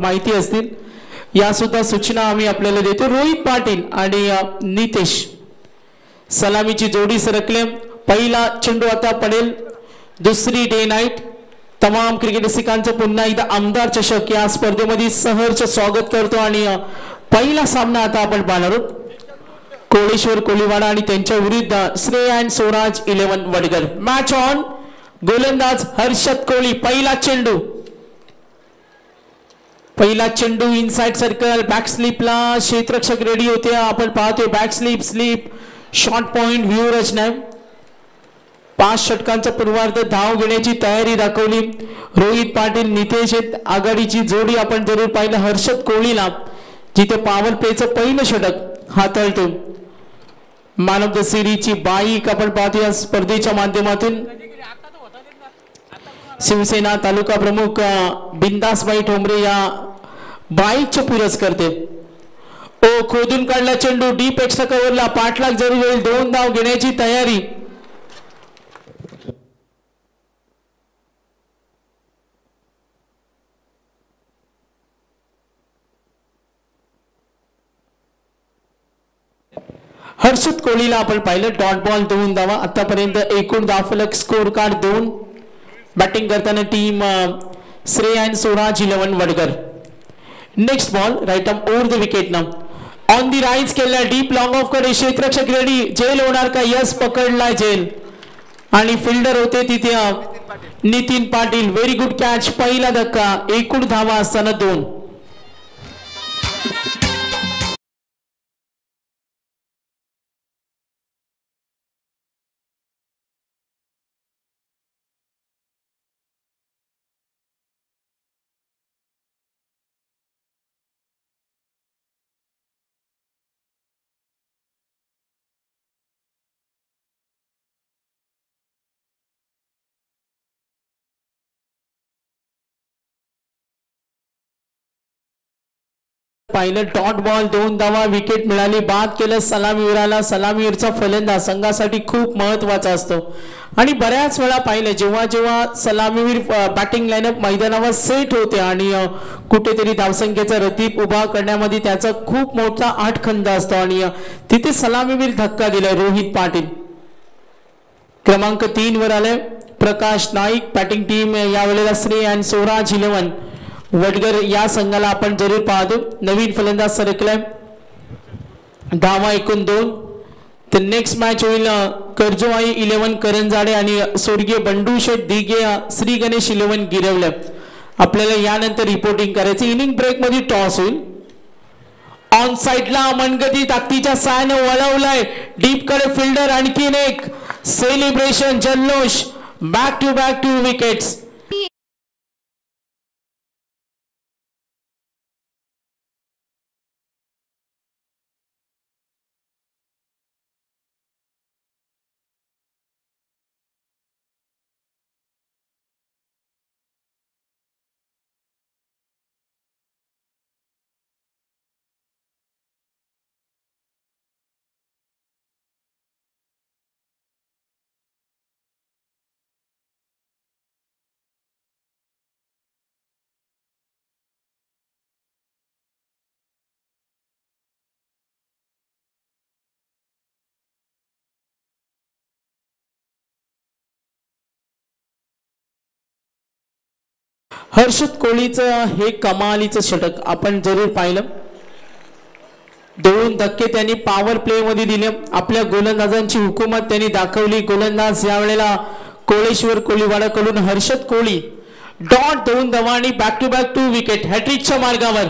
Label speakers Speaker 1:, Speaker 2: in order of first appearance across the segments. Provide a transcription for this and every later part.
Speaker 1: माहिती असतील या सुद्धा सूचना आम्ही आपल्याला देतो। रोहित पाटील आणि नितेश सलामीची जोडी सरकले। पहिला चेंडू आता पडेल। दुसरी डे नाईट तमाम क्रिकेट रसिकांचं पुन्हा एकदा आमदार चषक या स्पर्धेमध्ये सहर्ष स्वागत करतो आणि पहिला सामना आता आपण पाहणार आहोत। कोळेश्वर कोळीवाडा आणि त्यांच्या विरुद्ध Shrey and Swaraj 11 Vadgar. Match on. गोलंदाज हर्षद कोळी। पहिला चेंडू इनसाइड सर्कल बॅक स्लिपला क्षेत्ररक्षक रेडी होते। आपण पाहतोय back slip short point view रचना। 5 षटकांचा पूर्वार्ध धाव घेण्याची तयारी दाखवली। रोहित पाटील नितेश आघाडीची जोडी आपण जरूर पाहिलं। हर्षद कोळीला जिथे पॉवर प्लेचं पहिलं षटक हाताळतो। मॅन ऑफ द सिरीजची बाईक आपण पाहतो या स्पर्धेच्या माध्यमातून। शिवसेना तालुका प्रमुख बिंदासबाई ठोंबरे या बाईकचे पुरस्कर्ते। खोदून काढला चेंडू डीप एक्स्ट्रा कव्हरला पाठलाग जरूर होईल। 2 धाव घेण्याची तयारी। हर्षद कोळीला आपण पाहिलं डॉट बॉल 2 धावा। आतापर्यंत एकूण धावफलक स्कोर कार्ड 2। बॅटिंग करताना team Shrey and Swaraj 11 Vadgar. Next ball right arm over the wicket ना ऑन दी राइज केला डीप लॉंग ऑफ कडे क्षेत्ररक्षक रेडी। जेल होणार का? यस पकडला जेल आणि फिल्डर होते तिथे Nitin Patil. Very good catch. पहिला धक्का। एकूण धावा असताना 2। पाहिलं डॉट बॉल 2 धावा। विकेट मिळाली। बाद केलं सलामीवीराला। सलामीवीरचा फलंदाज संघासाठी खूप महत्वाचा असतो आणि बऱ्याच वेळा पाहिलं जेव्हा सलामीवीर बॅटिंग लाईनअप मैदानावर सेट होते आणि कुठेतरी धावसंख्येचा रतीप उभा करण्यामध्ये त्याचा खूप मोठा आठखंड असतो आणि तिथे सलामीवीर धक्का दिला। रोहित पाटील क्रमांक 3 वर आले। प्रकाश नाईक बॅटिंग टीम यावेळेला श्रेय अँड स्वराज 11 वडगर या संघाला आपण जरूर पाहतो। नवीन फलंदाज सरकलाय। धावा एकूण 2। तर नेक्स्ट मॅच होईल कर्जोआई 11 करंजाडे आणि स्वर्गीय बंडू शेठ दिगे श्री गणेश 11 गिरवले। आपल्याला यानंतर रिपोर्टिंग करायचं। इनिंग ब्रेक मध्ये टॉस होईल। ऑन साइडला मनगती ताकदीच्या साहाय्याने वळवलाय डीप कडे फिल्डर। आणखीन एक सेलिब्रेशन जल्लोष। Back to 2 wickets. हर्षद कोळीचं हे कमालीचं षटक आपण जरूर पाहिलं। 2 धक्के त्यांनी पॉवर प्ले मध्ये दिले। आपल्या गोलंदाजांची हुकूमत त्यांनी दाखवली। गोलंदाज यावेळेला कोळेश्वर कोळीवाडाकडून हर्षद कोळी डॉट 2 धावा आणि बॅक टू 2 विकेट। हॅट्रिकच्या मार्गावर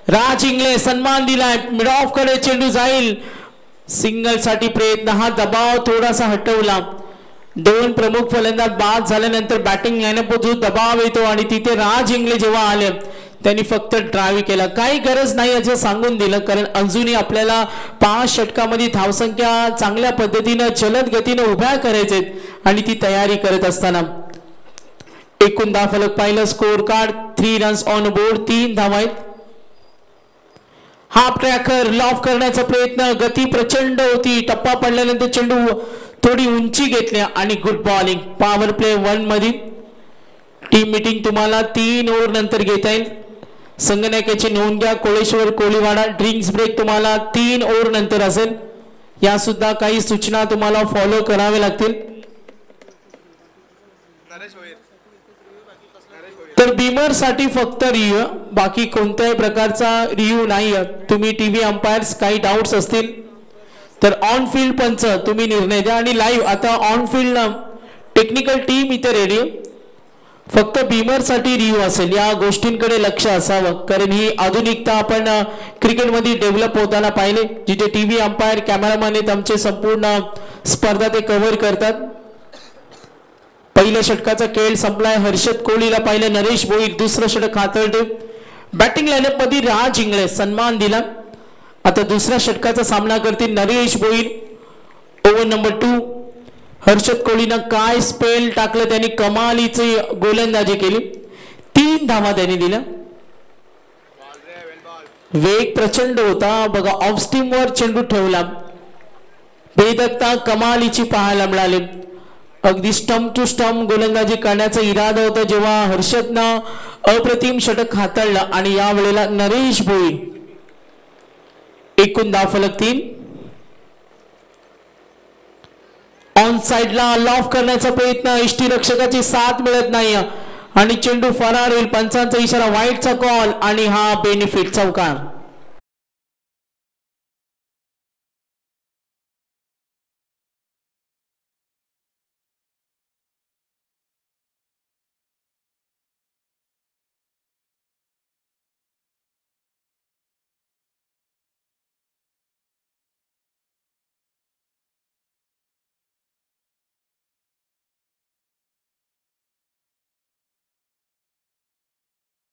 Speaker 1: राज इंगळे सन्मान दिलाय। मिड ऑफ कडे चेंडू जाईल। सिंगल साठी प्रयत्न। हा दबाव थोडासा हटवला। 2 प्रमुख फलंदाज बाद झाल्यानंतर बॅटिंग लाईनअप जो दबाव येतो आणि तिथे राज इंगळे जेव्हा आले त्यांनी फक्त ड्राईव्ह केला। काही गरज नाही असं सांगून दिलं कारण अजूनही आपल्याला 5 षटकामध्ये धावसंख्या चांगल्या पद्धतीने जलद गतीने उभ्या करायचे आणि ती तयारी करत असताना एकूण धावफलक पाहिलं। Score card 3 runs on board. 3 धावा आहेत। हाफ ट्रॅकर लॉफ करण्याचा प्रयत्न। गती प्रचंड होती। टप्पा पडल्यानंतर चेंडू थोडी उंची घेतली आणि गुड बॉलिंग। पॉवर प्ले 1 मध्ये टीम मीटिंग तुम्हाला 3 ओव्हर नंतर घेता येईल। संगणकाची नोंद घ्या. कोळेश्वर कोळीवाडा ड्रिंक्स ब्रेक तुम्हाला 3 ओव्हर नंतर असेल. या सुद्धा काही सूचना तुम्हाला फॉलो करावे लागतील. तर बीमर साठी फक्त रिव्ह्यू, बाकी कोणत्याही प्रकारचा रिव्ह्यू नाही. तुम्ही टीव्ही अंपायर्स काही डाऊट्स असतील तर ऑन फील्ड पंच तुम्ही निर्णय द्या. आणि लाईव्ह आता ऑन फील्ड टेक्निकल टीम इथे रेडी. फक्त बीमर साठी रिव्ह्यू असेल. या गोष्टींकडे लक्ष असावं, कारण ही आधुनिकता आपण क्रिकेटमध्ये डेव्हलप होताना पाहिले, जिथे टीव्ही अंपायर कॅमेरामॅन आहेत आमचे संपूर्ण स्पर्धा ते कव्हर करतात. पहिल्या षटकाचा खेळ संपलाय. हर्षद कोहलीला पाहिलं नरेश भोईर दुसरं षटक हाताळते. बॅटिंग लाईनअप मध्ये राज इंगळे सन्मान दिला. आता दुसऱ्या षटकाचा सामना करतील नरेश भोईर. Over number 2. हर्षद कोहलीनं काय स्पेल टाकलं, त्यांनी कमालीची गोलंदाजी केली. 3 धावा त्यांनी दिल्या. वेग प्रचंड होता बघा. ऑफ स्टीम वर चेंडू ठेवला. बेदकता कमालीची पाहायला मिळाली. अगदी स्टंप टू स्टंप गोलंदाजी करण्याचा इरादा होता जेव्हा हर्षदनं अप्रतिम षटक हाताळलं. आणि या वेळेला नरेश भोईर एकूण धावफलक 3. ऑन साइडला लॉफ करण्याचा प्रयत्न, एष्टी रक्षकाची साथ मिळत नाही आणि चेंडू फरार होईल. पंचांचा इशारा, वाईटचा कॉल आणि हा बेनिफिट चौकार.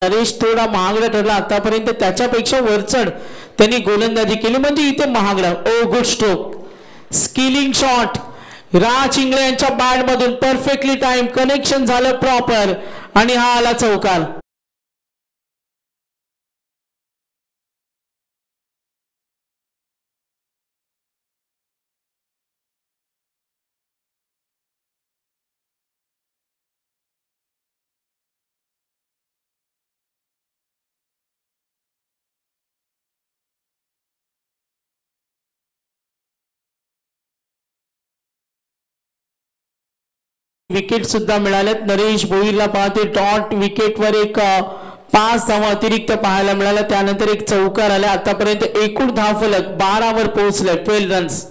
Speaker 1: नरेश थोडा महागडा ठरला. आतापर्यंत त्याच्यापेक्षा वरचढ त्यांनी गोलंदाजी केली, म्हणजे इथे महागडा. ओ गुड स्ट्रोक, स्किलिंग शॉट राज इंगळे यांच्या बॅट मधून परफेक्टली टाइम, कनेक्शन झालं प्रॉपर आणि हा आला चौकार. विकेट सुद्धा मिळाल्यात. नरेश भोईरला पाहते डॉट विकेटवर एक 5 धावा अतिरिक्त पाहायला मिळाल्या. त्यानंतर एक चौकार आला. आतापर्यंत एकूण धावफलक 12 वर पोहोचले. 12 रन्स.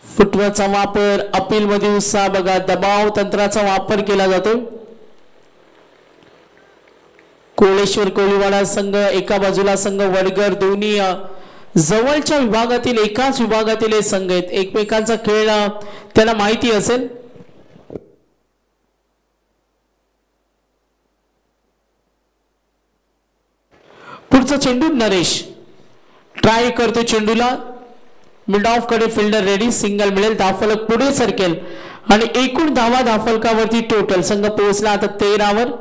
Speaker 1: फुटवर्कचा वापर, अपील मध्ये उत्साह बघा. दबाव तंत्राचा वापर केला जातो. कोळेश्वर कोळीवाडा संघ एका बाजूला, संघ वडगर दोन्ही जवळच्या विभागातील एकाच विभागातील हे संघ आहेत. एकमेकांचा खेळ त्यांना माहिती असेल. पुढचा चेंडू नरेश ट्राय करतो चेंडूला. मिड ऑफ कडे फिल्डर रेडी. सिंगल मिळेल. धावफलक पुढे सरकेल आणि एकूण धावा धावफलकावरती टोटल संघ पोहोचला आता 13 वर.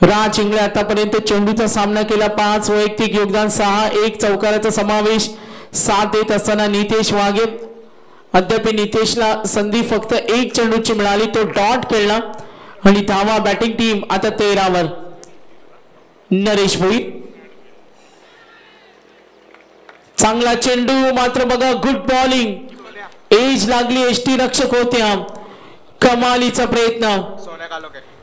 Speaker 1: राज इंगळे आतापर्यंत चेंडूचा सामना केला. 5 वैयक्तिक योगदान, 6 चौकाराचा समावेश. 7 देत असताना नितेश वाघे. अद्याप नितेशला संधी फक्त 1 चेंडूची मिळाली, तो डॉट खेळला आणि धावा बॅटिंग टीम आता 13 वर. नरेश भोईर चांगला चेंडू, मात्र बघा गुड बॉलिंग. एज लागली, एष्टी रक्षक होत्या. कमालीचा प्रयत्न.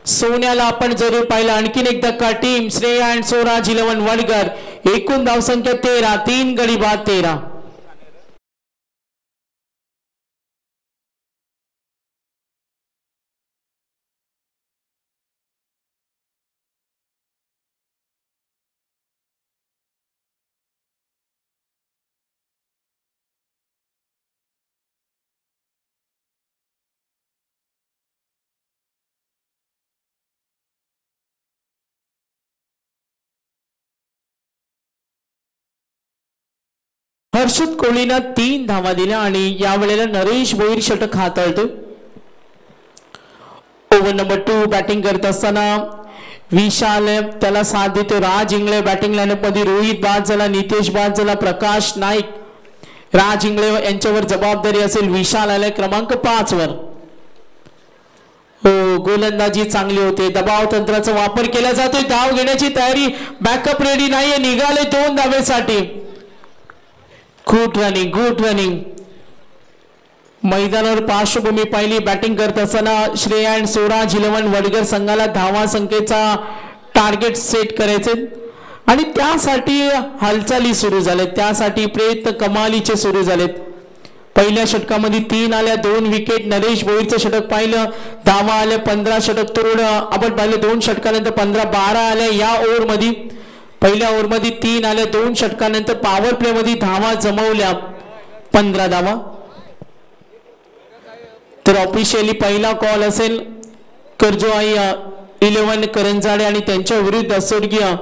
Speaker 1: सोन्याला आपण जरूर पाहिलं. आणखीन एक धक्का. Team Shreya and Swaraj 11 Vadghar. एकूण धावसंख्या 13. 3 गडी बाद 13. हर्षद कोहलीनं 3 धावा दिल्या आणि या वेळेला नरेश भोईर षटक हाताळतो. ओव्हर नंबर 2 बॅटिंग करत असताना विशाल त्याला साथ देतो. राज इंगळे बॅटिंग लाईनअप मध्ये. रोहित बाद झाला, नितेश बाद झाला, प्रकाश नाईक. राज इंगळे यांच्यावर जबाबदारी असेल. विशाल आले क्रमांक 5 वर. हो, गोलंदाजी चांगली होते, दबाव तंत्राचा वापर केला जातोय, धाव घेण्याची तयारी, बॅकअप रेडी नाहीये, निघाले 2 धावेसाठी. Good running. मैदानावर पार्श्वभूमी पाहिली, बॅटिंग करत असताना श्रेया अँड स्वराज 11 वडगर संघाला धावा संख्येचा टार्गेट सेट करायचे आणि त्यासाठी हालचाली सुरू झाल्या, त्यासाठी प्रयत्न कमालीचे सुरू झालेत. पहिल्या षटकामध्ये 3 आल्या, 2 विकेट. नरेश भोईरचं षटक पाहिलं, धावा आल्या 15, षटक तोड आपण पाहिलं 2 षटकानंतर 15-12 आल्या. या ओव्हरमध्ये पहिल्या ओव्हरमध्ये 3 आल्या, 2 षटकानंतर पॉवर प्ले मध्ये धावा जमवल्या 15 धावा. तर ऑफिशियली पहिला कॉल असेल कर्जोआई 11 करंजाडे आणि त्यांच्या विरुद्ध स्वर्गीय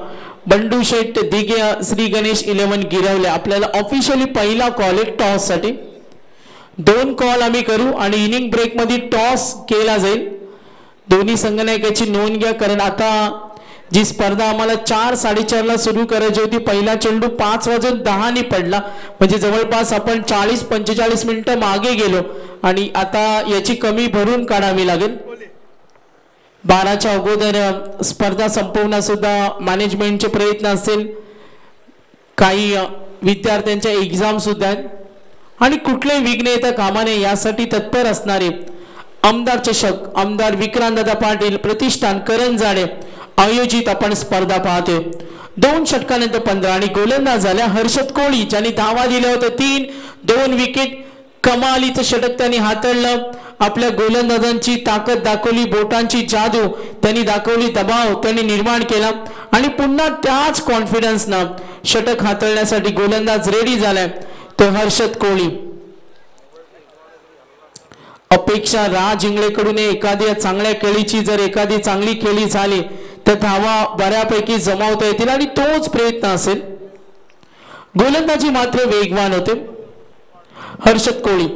Speaker 1: बंडू शेठ दिघे श्री गणेश 11 गिरवले. आपल्याला ऑफिशियली पहिला कॉल आहे टॉस साठी. 2 कॉल आम्ही करू आणि इनिंग ब्रेक मध्ये टॉस केला जाईल. दोन्ही संघनायकाची नोंद घ्या, कारण आता जी स्पर्धा आम्हाला 4-4:30 ला सुरू करायची होती, पहिला चेंडू 5:10 पडला, म्हणजे जवळपास आपण 40-45 मिनिटं मागे गेलो आणि आता याची कमी भरून काढावी लागेल. 12च्या अगोदर स्पर्धा संपवणं सुद्धा मॅनेजमेंटचे प्रयत्न असेल. काही विद्यार्थ्यांच्या एक्झाम सुद्धा आहेत आणि कुठले विघ्न येता कामा नये यासाठी तत्पर असणारे आमदार चषक, आमदार विक्रांतदादा पाटील प्रतिष्ठान करंजाडे आयोजित आपण स्पर्धा पाहतोय. 2 षटकानंतर 15 आणि गोलंदाज झाल्या हर्षद कोळी, ज्यांनी धावा दिल्या होत्या 3, 2 विकेट. कमालीचं षटक त्यांनी हाताळलं, आपल्या गोलंदाजांची ताकद दाखवली, बोटांची जादू त्यांनी दाखवली, दबाव त्यांनी निर्माण केला आणि पुन्हा त्याच कॉन्फिडन्सनं षटक हाताळण्यासाठी गोलंदाज रेडी झालाय तो हर्षद कोळी. अपेक्षा राज इंगळेकडून एखाद्या चांगल्या खेळीची, जर एखादी चांगली खेळी झाली तर धावा बऱ्यापैकी जमावता येतील आणि तोच प्रयत्न असेल. गोलंदाजी मात्र वेगवान होते. हर्षद कोळी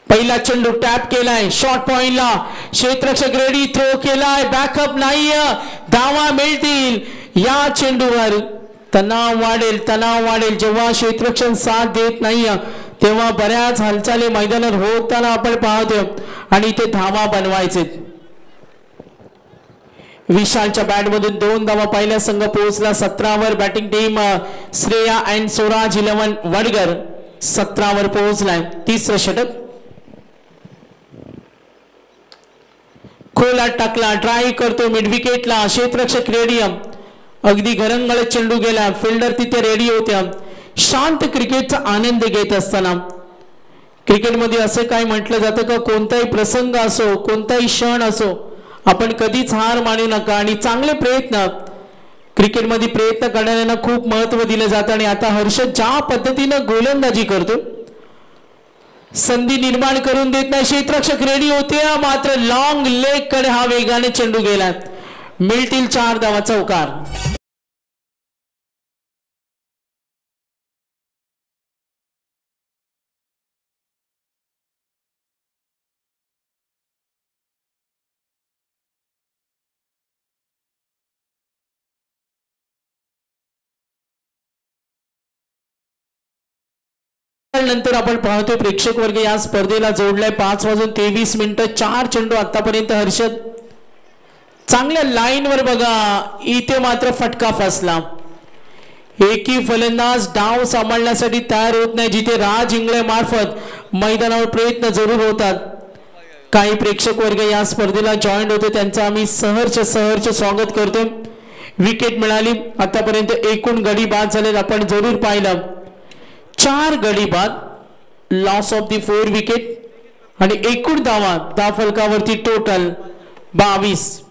Speaker 1: पहिला चेंडू टॅप केलाय, शॉर्ट पॉइंटला, क्षेत्ररक्षक रेडी, थ्रो केलाय, बॅकअप नाहीये, धावा मिळतील. या चेंडूवर तणाव वाढेल. जेव्हा क्षेत्ररक्षण साथ देत नाहीये तेव्हा बऱ्याच हालचाली मैदानावर होताना आपण पाहतोय आणि ते धावा बनवायचे. विशालच्या बॅट मधून 2 धावा, पहिला संघ पोहोचला 17 वर. Batting team Shreya and Swaraj 11 Vadghar 17 वर पोहोचलाय. 3रं षटक खोला टाकला, ट्राय करतो मिड विकेटला, क्षेत्ररक्षक रेडी, अगदी घरंगळत चेंडू गेला, फिल्डर तिथे रेडी होत्या. शांत क्रिकेटचा आनंद घेत असताना क्रिकेटमध्ये असे काय म्हटलं जातं का, कोणताही प्रसंग असो, कोणताही क्षण असो, आपण कधीच हार मानू नका आणि चांगले प्रयत्न, क्रिकेटमध्ये प्रयत्न करणाऱ्यांना खूप महत्व दिलं जातं. आणि आता हर्षद ज्या पद्धतीनं गोलंदाजी करतो, संधी निर्माण करून देत नाही, क्षेत्ररक्षक रेडी होते, मात्र लॉंग लेग कडे हा वेगाने चेंडू गेला, मिळतील 4 धावा, चौकार. नंतर आपण पाहतोय प्रेक्षक वर्ग या स्पर्धेला जोडलाय 5:23 4 चेंडू आतापर्यंत. हर्षद चांगल्या लाईन वर बघा, इथे मात्र फटका फसला. एकही फलंदाज डाव सांभाळण्यासाठी तयार होत नाही, जिथे राज इंगळे मार्फत मैदानावर प्रयत्न जरूर होतात. काही प्रेक्षक वर्ग या स्पर्धेला जॉईन होते, त्यांचं आम्ही सहर्ष स्वागत करतो. विकेट मिळाली, आतापर्यंत एकूण गडी बाद झाले आपण जरूर पाहिलं. 4 गडी बाद, लॉस ऑफ दी 4 विकेट आणि एकूण धावा फलकावरती टोटल 22.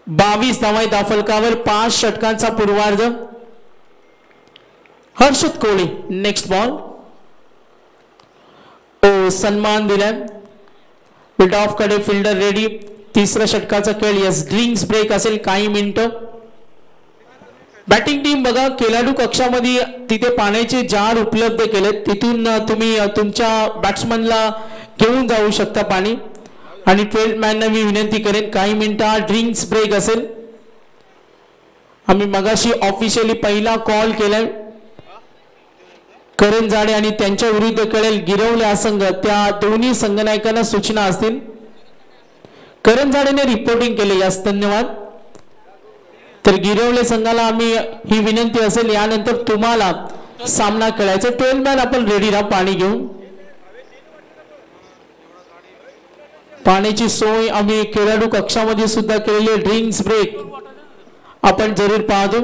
Speaker 1: 22 धावा धाव फलकावर, 5 षटकांचा पूर्वार्ध. हर्षद कोळी नेक्स्ट बॉल, सन्मान दिलाय, मिड ऑफ कडे फिल्डर रेडी. 3रं षटकाचा खेळ, यस ड्रिंक्स ब्रेक असेल काही मिनिटं. बॅटिंग टीम बघा, खेळाडू कक्षामध्ये तिथे पाण्याचे जार उपलब्ध केलेत, तिथून तुम्ही तुमच्या बॅट्समनला घेऊन जाऊ शकता पाणी. आणि 12 मॅनना मी विनंती करेन काही मिनिटं ड्रिंक्स ब्रेक असेल. आम्ही मगाशी ऑफिशियली पहिला कॉल केलाय. करण जाडे आणि त्यांच्या विरुद्ध खेळेल गिरवले हा संघ, त्या दोन्ही संघनायकांना सूचना असतील. करण जाडेने रिपोर्टिंग केले, यास धन्यवाद. तर गिरवले संघाला आम्ही ही विनंती असेल, यानंतर तुम्हाला सामना खेळायचा. 12 मॅन आपण रेडी राहा पाणी घेऊन. पाण्याची सोय आम्ही खेळाडू कक्षामध्ये सुद्धा केलेली. ड्रिंक्स ब्रेक आपण जरूर पाहतो.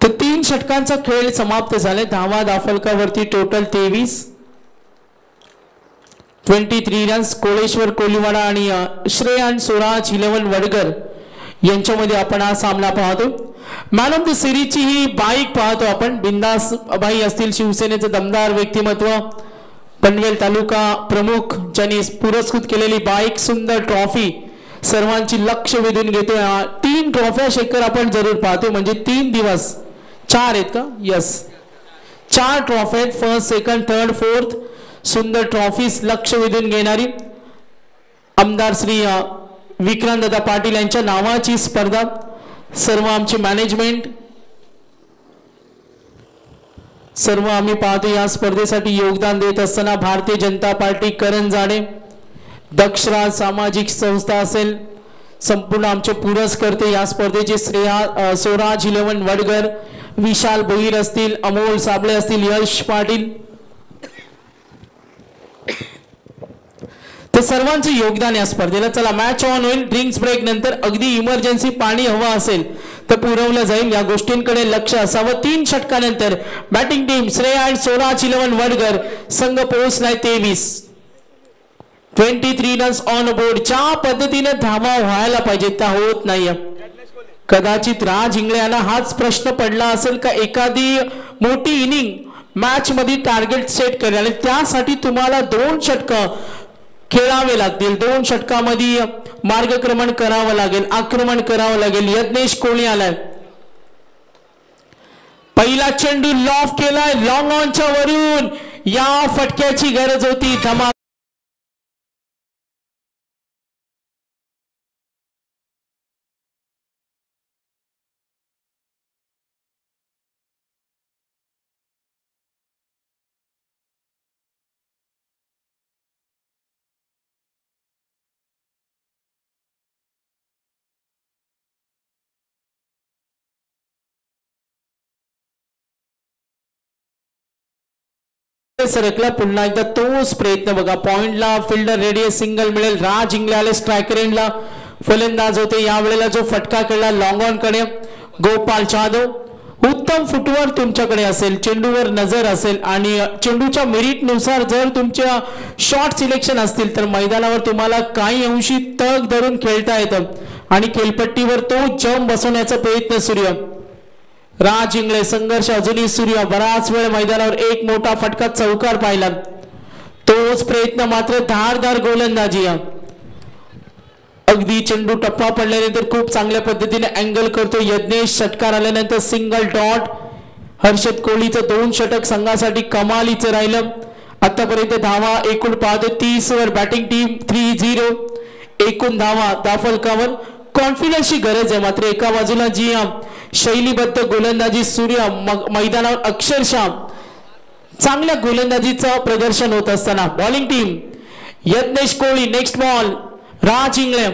Speaker 1: तर 3 षटकांचा खेळ समाप्त झाले. धावा दाफलकावरती टोटल 23. 23 रन्स. कोळेश्वर कोलीवाडा आणि श्रेयांश स्वराज 11 वडगर यांच्यामध्ये आपण हा सामना पाहतो. मॅन ऑफ द सिरीजची ही बाईक पाहतो आपण. बिंदास बाई असतील, शिवसेनेचं दमदार व्यक्तिमत्व, पनवेल तालुका प्रमुख ज्यांनी पुरस्कृत केलेली बाईक, सुंदर ट्रॉफी सर्वांची लक्ष वेधून घेतो. 3 ट्रॉफ्या शेखर आपण जरूर पाहतो. म्हणजे 3 दिवस 4 आहेत का? यस, 4 ट्रॉफी आहेत. फर्स्ट, सेकंड, थर्ड, फोर्थ सुंदर ट्रॉफीज लक्ष वेधून घेणारी आमदार श्री विक्रांत दादा पाटील यांच्या नावाची स्पर्धा. सर्व आमची मॅनेजमेंट, सर्व आम्ही पाहतो या स्पर्धेसाठी योगदान देत असताना भारतीय जनता पार्टी, करण जाडे, दक्षराज सामाजिक संस्था असेल, संपूर्ण आमचे पुरस्कर्ते या स्पर्धेचे स्वराज 11 वडगर, विशाल भोईर असतील, अमोल साबळे असतील, यश पाटील, ते सर्वांचे योगदान या स्पर्धेला. चला मॅच ऑन होईल. ड्रिंक्स ब्रेक नंतर अगदी इमर्जन्सी पाणी हवं असेल तर पुरवलं जाईल, या गोष्टींकडे लक्ष असावं. 3 षटकानंतर बॅटिंग टीम श्रेयांश स्वराज 11 वडगर संघ पोहोचलाय 23. 23 रन्स ऑन बोर्ड. ज्या पद्धतीने धावा व्हायला पाहिजे त्या होत नाहीये. कदाचित राज इंगळे यांना हाच प्रश्न पडला असेल का एखादी मोठी इनिंग मॅच मध्ये टार्गेट सेट करेल आणि त्यासाठी तुम्हाला 2 षटक खेळावे लागतील. 2 षटकामध्ये मार्गक्रमण करावं लागेल, आक्रमण करावं लागेल. यज्ञेश कोळी आलाय. पहिला चेंडू लॉफ केलाय लॉंग ऑनच्या वरून. या फटक्याची गरज होती. धमाका सरकला. पुन्हा एकदा तोच प्रयत्न बघा. पॉइंटला फिल्डर रेडी, सिंगल मिळेल. राज इंगळे आले स्ट्रायकर एंडला. फलंदाज होते यावेळेला जो फटका खेळला लॉंग ऑन कडे गोपाल जाधव. उत्तम फुटवर्क तुमच्याकडे असेल, चेंडूवर नजर असेल आणि चेंडूच्या मेरिट नुसार जर तुमच्या शॉट सिलेक्शन असतील तर मैदानावर तुम्हाला काही अंशी तग धरून खेळता येतं आणि खेळपट्टीवर तो जम बसवण्याचा प्रयत्न सुरू आहे. राज इंगळे संघर्ष अजूनही सूर्य. बराच वेळ मैदानावर एक मोठा फटका चौकार पाहिला. तोच प्रयत्न मात्र धारदार गोलंदाजी. अगदी चेंडू टप्पा पडल्यानंतर खूप चांगल्या पद्धतीने अँगल करतो यज्ञेश. षटकार आल्यानंतर सिंगल डॉट. हर्षद कोहलीचं 2 षटक संघासाठी कमालीचं राहिलं. आतापर्यंत धावा एकूण पाहतो 30 वर. Batting team 3-0. एकूण धावा दाफलकावर. कॉन्फिडन्सची गरज आहे मात्र एका बाजूला जी शैलीबद्ध गोलंदाजी सूर्य मैदानावर अक्षरशः चांगल्या गोलंदाजीचं प्रदर्शन होत असताना bowling team Yagnesh Kohli. Next ball Raj Ingle.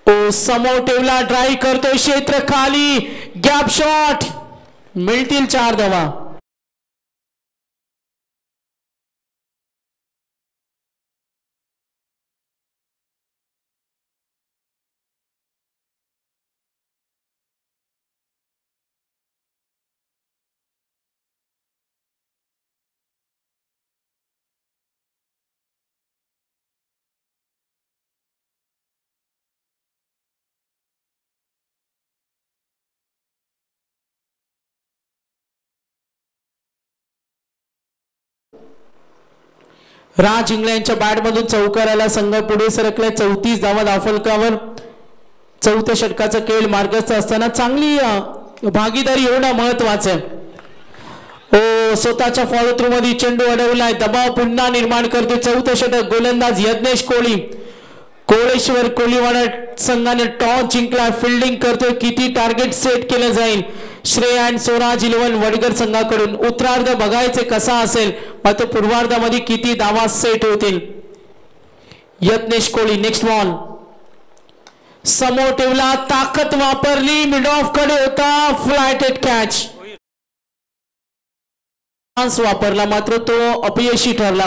Speaker 1: ओ समोर ठेवला, ड्राईव्ह करतोय क्षेत्र खाली, गॅप शॉट. मिळतील 4 धावा. राज इंगळे यांच्या बॅटमधून चौकाराला संघ पुढे सरकले. 34 धावा दाफलकावर. 4थ्या षटकाचा खेळ मार्गस्थ असताना चांगली भागीदारी होणं महत्वाचं आहे. ओ स्वतःच्या फॉलो थ्रू मध्ये चेंडू अडवलाय. दबाव पुन्हा निर्माण करते. 4थं षटक. गोलंदाज यज्ञेश कोहली. कोळेश्वर कोलीवाडा संघाने टॉस जिंकला. फिल्डिंग करतोय. किती टार्गेट सेट केलं जाईल श्रेय अँड स्वराज 11 वडगर संघाकडून. उत्तरार्ध बघायचे कसा असेल, मात्र पूर्वार्धामध्ये किती धावा सेट होतील. यत्नेश कोळी नेक्स्ट बॉल समोर ठेवला. ताकद वापरली. मिड ऑफ कडे होता. फ्लायटेड कॅच वापरला, मात्र तो अपयशी ठरला.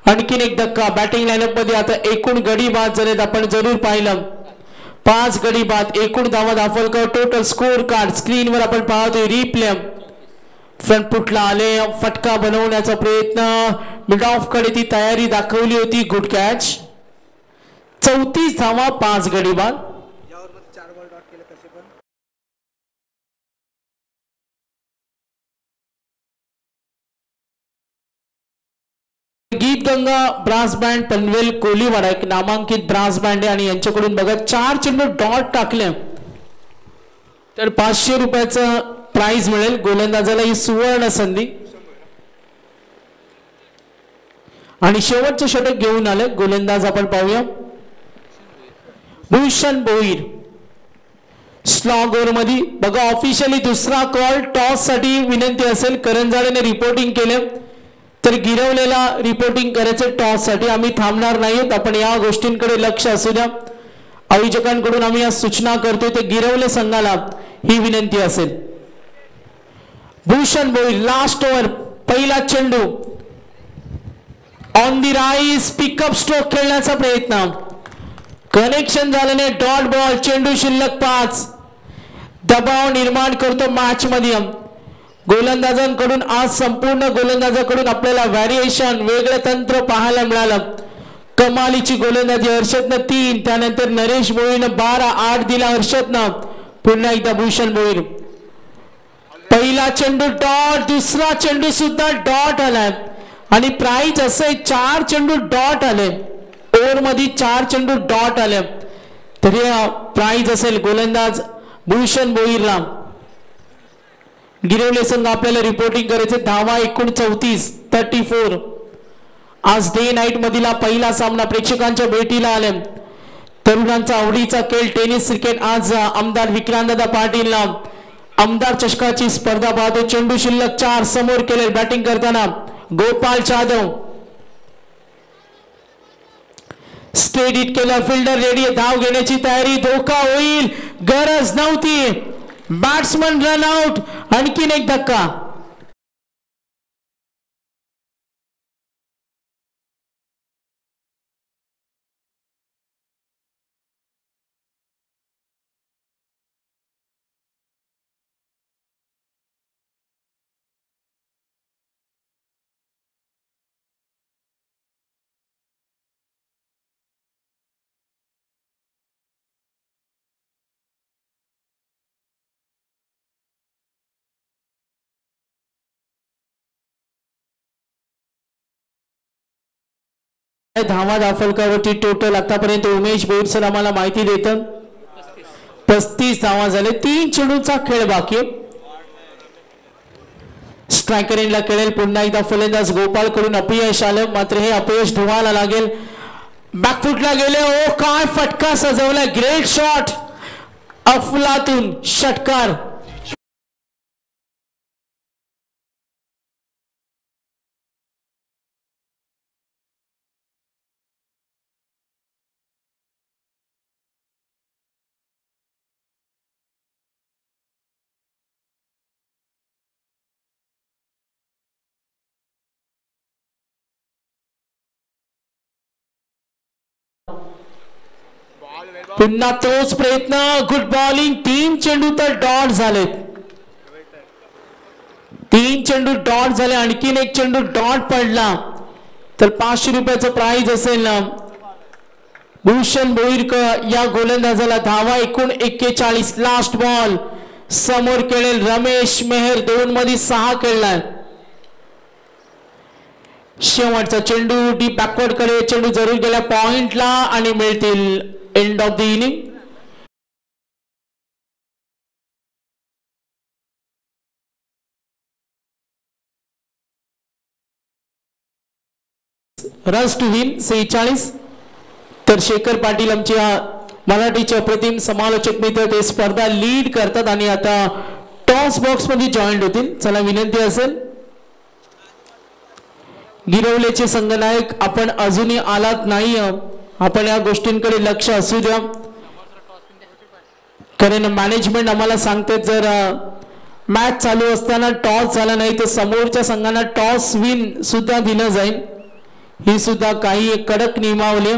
Speaker 1: आणखीन एक धक्का. बॅटिंग लाईनअप मध्ये आता एकूण गडी बाद झालेत. आपण जरूर पाहिलं 5 गडी बाद. एकूण धावा दाखल टोटल स्कोर कार्ड स्क्रीनवर आपण पाहतोय. रिप्ले फ्रंट फुटला आले. फटका बनवण्याचा प्रयत्न. मिड ऑफ कडे ती तयारी दाखवली होती. Good catch. 34 धावा 5 गडी बाद. गीत गंगा ब्रास बँड पनवेल कोलीवाडा एक नामांकित ब्रास बँड आहे आणि यांच्याकडून बघा 4 चेंडू डॉट टाकले तर 500 रुपयाचं प्राइज मिळेल. गोलंदाजाला ही सुवर्ण संधी. आणि शेवटचं षटक घेऊन आले गोलंदाज आपण पाहूया. भूषण भोईर स्लॉग ओव्हर मध्ये बघा ऑफिशियली दुसरा कॉल. टॉस साठी विनंती असेल. करंजाळेने रिपोर्टिंग केले तर गिरवलेला रिपोर्टिंग करायचं टॉस साठी. आम्ही थांबणार नाहीत. आपण या गोष्टींकडे लक्ष असू द्या. आयोजकांकडून आम्ही या सूचना करतोय ते गिरवले संघाला ही विनंती असेल. भूषण भोईर लास्ट ओव्हर पहिला चेंडू on the rise. Pickup stroke खेळण्याचा प्रयत्न. कनेक्शन झाल्याने डॉट बॉल. चेंडू शिल्लक 5. दबाव निर्माण करतो मॅच मध्ये. गोलंदाजांकडून आज संपूर्ण गोलंदाजाकडून आपल्याला व्हॅरिएशन वेगळं तंत्र पाहायला मिळालं. कमालीची गोलंदाजी हर्षदनं 3. त्यानंतर नरेश भोईरनं 12. 8 दिला हर्षदनं. पुन्हा एकदा भूषण भोईर. पहिला चेंडू डॉट. दुसरा चेंडू सुद्धा डॉट आलाय आणि प्राइज असे 4 चेंडू डॉट आले. ओव्हर मध्ये 4 चेंडू डॉट आले तरी प्राइज असेल गोलंदाज भूषण भोईरला. गिरवले संघ आपल्याला रिपोर्टिंग करायचे. धावा एकूण 34. आज डे नाईट मधील पहिला सामना प्रेक्षकांच्या भेटीला आले. तरुणांचा आवडीचा खेळ टेनिस क्रिकेट. आज आमदार विक्रांतदादा पाटील आमदार चषकाची स्पर्धा पाहतो. चेंडू शिल्लक 4. समोर केले बॅटिंग करताना गोपाल जाधव. स्टेट हिट केलं. Fielder ready. धाव घेण्याची तयारी. धोका होईल. गरज नव्हती. Batsman run out. आणखीन एक धक्का. धावा दाखलकावरती टोटल आतापर्यंत उमेश भोईर सर आम्हाला माहिती देतात 35 धावा झाले. 3 चेंडूचा खेळ बाकी. स्ट्रायकर इनला खेळेल. पुन्हा एकदा फलंदाज गोपाल कडून अपयश आलं, मात्र हे अपयश धुवायला लागेल. बॅकफुटला गेले. ओ काय फटका सजवला. Great shot. अफलातून षटकार. पुन्हा तोच प्रयत्न. Good bowling. 3 चेंडू तर डॉट झाले. 3 चेंडू डॉट झाले. आणखीन एक चेंडू डॉट पडला तर 500 रुपयाचं प्राइज असेल ना. भूषण भोईर या गोलंदाजाला. धावा एकूण 41. Last ball. समोर खेळेल रमेश मेहर. 2 मध्ये 6 खेळलाय. शेवटचा चेंडू डीप बॅकवर्ड कडे. चेंडू जरूर गेला पॉइंटला आणि मिळतील end of the inning. Runs to win 46. तर शेखर पाटील आमच्या मराठीचे अप्रतिम समालोचक मित्र ते स्पर्धा लीड करतात आणि आता टॉस बॉक्स मध्ये जॉईंट होतील. चला विनंती असेल गिरवलेचे संघनायक आपण अजूनही आलात नाही, आपण या गोष्टींकडे लक्ष असू द्या. कारण मॅनेजमेंट आम्हाला सांगते जर मॅच चालू असताना टॉस झाला नाही तर समोरच्या संघांना टॉस विन सुद्धा दिलं जाईल. ही सुद्धा काही कडक नियमावली.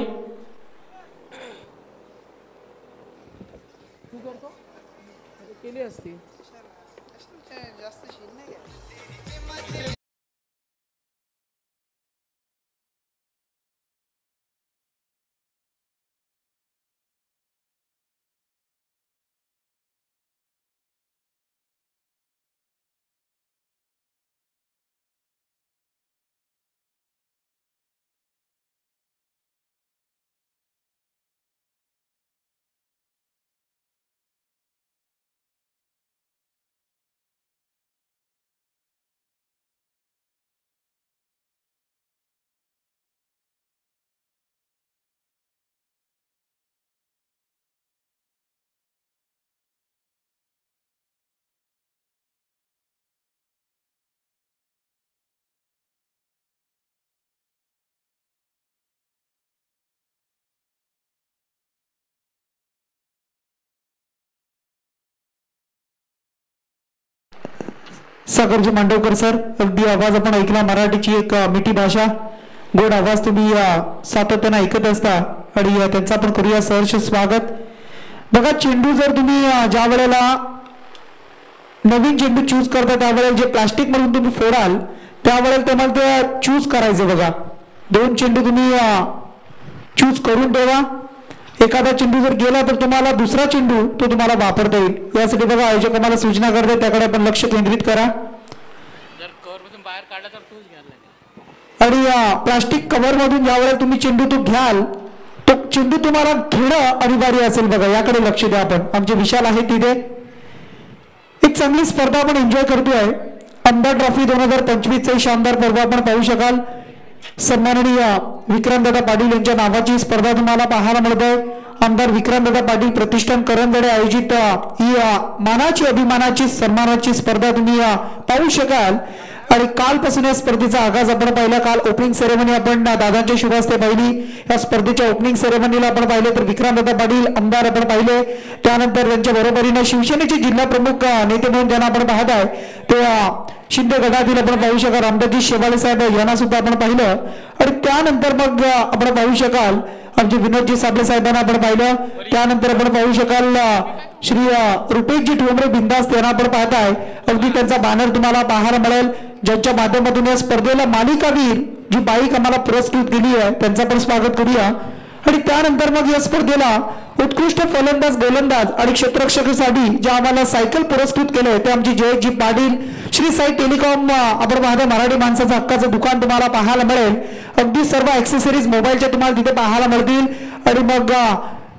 Speaker 2: सागरजी मांडवकर सर, अगदी आवाज आपण ऐकला. मराठीची एक मिठी भाषा, गोड आवाज तुम्ही सातत्याने ऐकत असता आणि त्यांचं आपण करूया सहर्ष स्वागत. बघा, चेंडू जर तुम्ही ज्या वेळेला नवीन चेंडू चूज करता त्यावेळेला जे प्लास्टिक मधून तुम्ही फोडाल त्यावेळेला तुम्हाला ते चूज करायचं. बघा, 2 चेंडू तुम्ही चूज करून ठेवा. एखादा चेंडू जर गेला तर तुम्हाला दुसरा चेंडू तो तुम्हाला वापरता येईल. यासाठी बघा आयोजक आम्हाला सूचना करते, त्याकडे आपण लक्ष केंद्रित करा. आणि प्लास्टिक कव्हर मधून ज्यावेळेला तुम्ही चेंडू तो घ्याल तो चेंडू तुम्हाला घेणं अनिवार्य असेल. बघा, याकडे लक्ष द्या. आपण आमचे विशाल आहे तिथे एक चांगली स्पर्धा आपण एन्जॉय करतोय. आमदार ट्रॉफी 2025 शानदार पर्व आपण पाहू शकाल. सन्माननीय विक्रांतदादा पाटील यांच्या नावाची स्पर्धा तुम्हाला पाहायला मिळत आहे. आमदार विक्रांतदादा पाटील प्रतिष्ठान करंजडे आयोजित ही मानाची अभिमानाची सन्मानाची स्पर्धा तुम्ही पाहू शकाल. आणि कालपासून या स्पर्धेचा आगाज आपण पाहिला. काल ओपनिंग सेरेमनी आपण दादांच्या शुभ हस्ते पाहिली. या स्पर्धेच्या ओपनिंग सेरेमनीला आपण पाहिले तर विक्रांतदादा पाटील आमदार आपण पाहिले. त्यानंतर त्यांच्या बरोबरीने शिवसेनेचे जिल्हा प्रमुख नेते म्हणून ज्यांना आपण पाहत आहे ते शिंदे गटातील आपण पाहू शकाल रामदासजी शेवाळे साहेब यांना सुद्धा आपण पाहिलं. आणि त्यानंतर मग आपण पाहू शकाल आमचे विनोदजी साबळे साहेबांना आपण पाहिलं. त्यानंतर आपण पाहू शकाल श्री रुपेशजी ठोंबरे बिंदास यांना आपण पाहताय. अगदी त्यांचा बॅनर तुम्हाला पाहायला मिळेल, ज्यांच्या माध्यमातून या स्पर्धेला मालिकावीर जी बाईक आम्हाला पुरस्कृत केली आहे त्यांचं पण स्वागत करूया. आणि त्यानंतर मग या स्पर्धेला उत्कृष्ट फलंदाज गोलंदाज आणि क्षेत्ररक्षकासाठी जे आम्हाला सायकल पुरस्कृत केले ते आमचे जयजी पाटील. श्री साई टेलिकॉम आपण पाहता मराठी माणसाचं हक्काचं दुकान तुम्हाला पाहायला मिळेल. अगदी सर्व ऍक्सेसरीज मोबाईलच्या तुम्हाला तिथे पाहायला मिळतील. आणि मग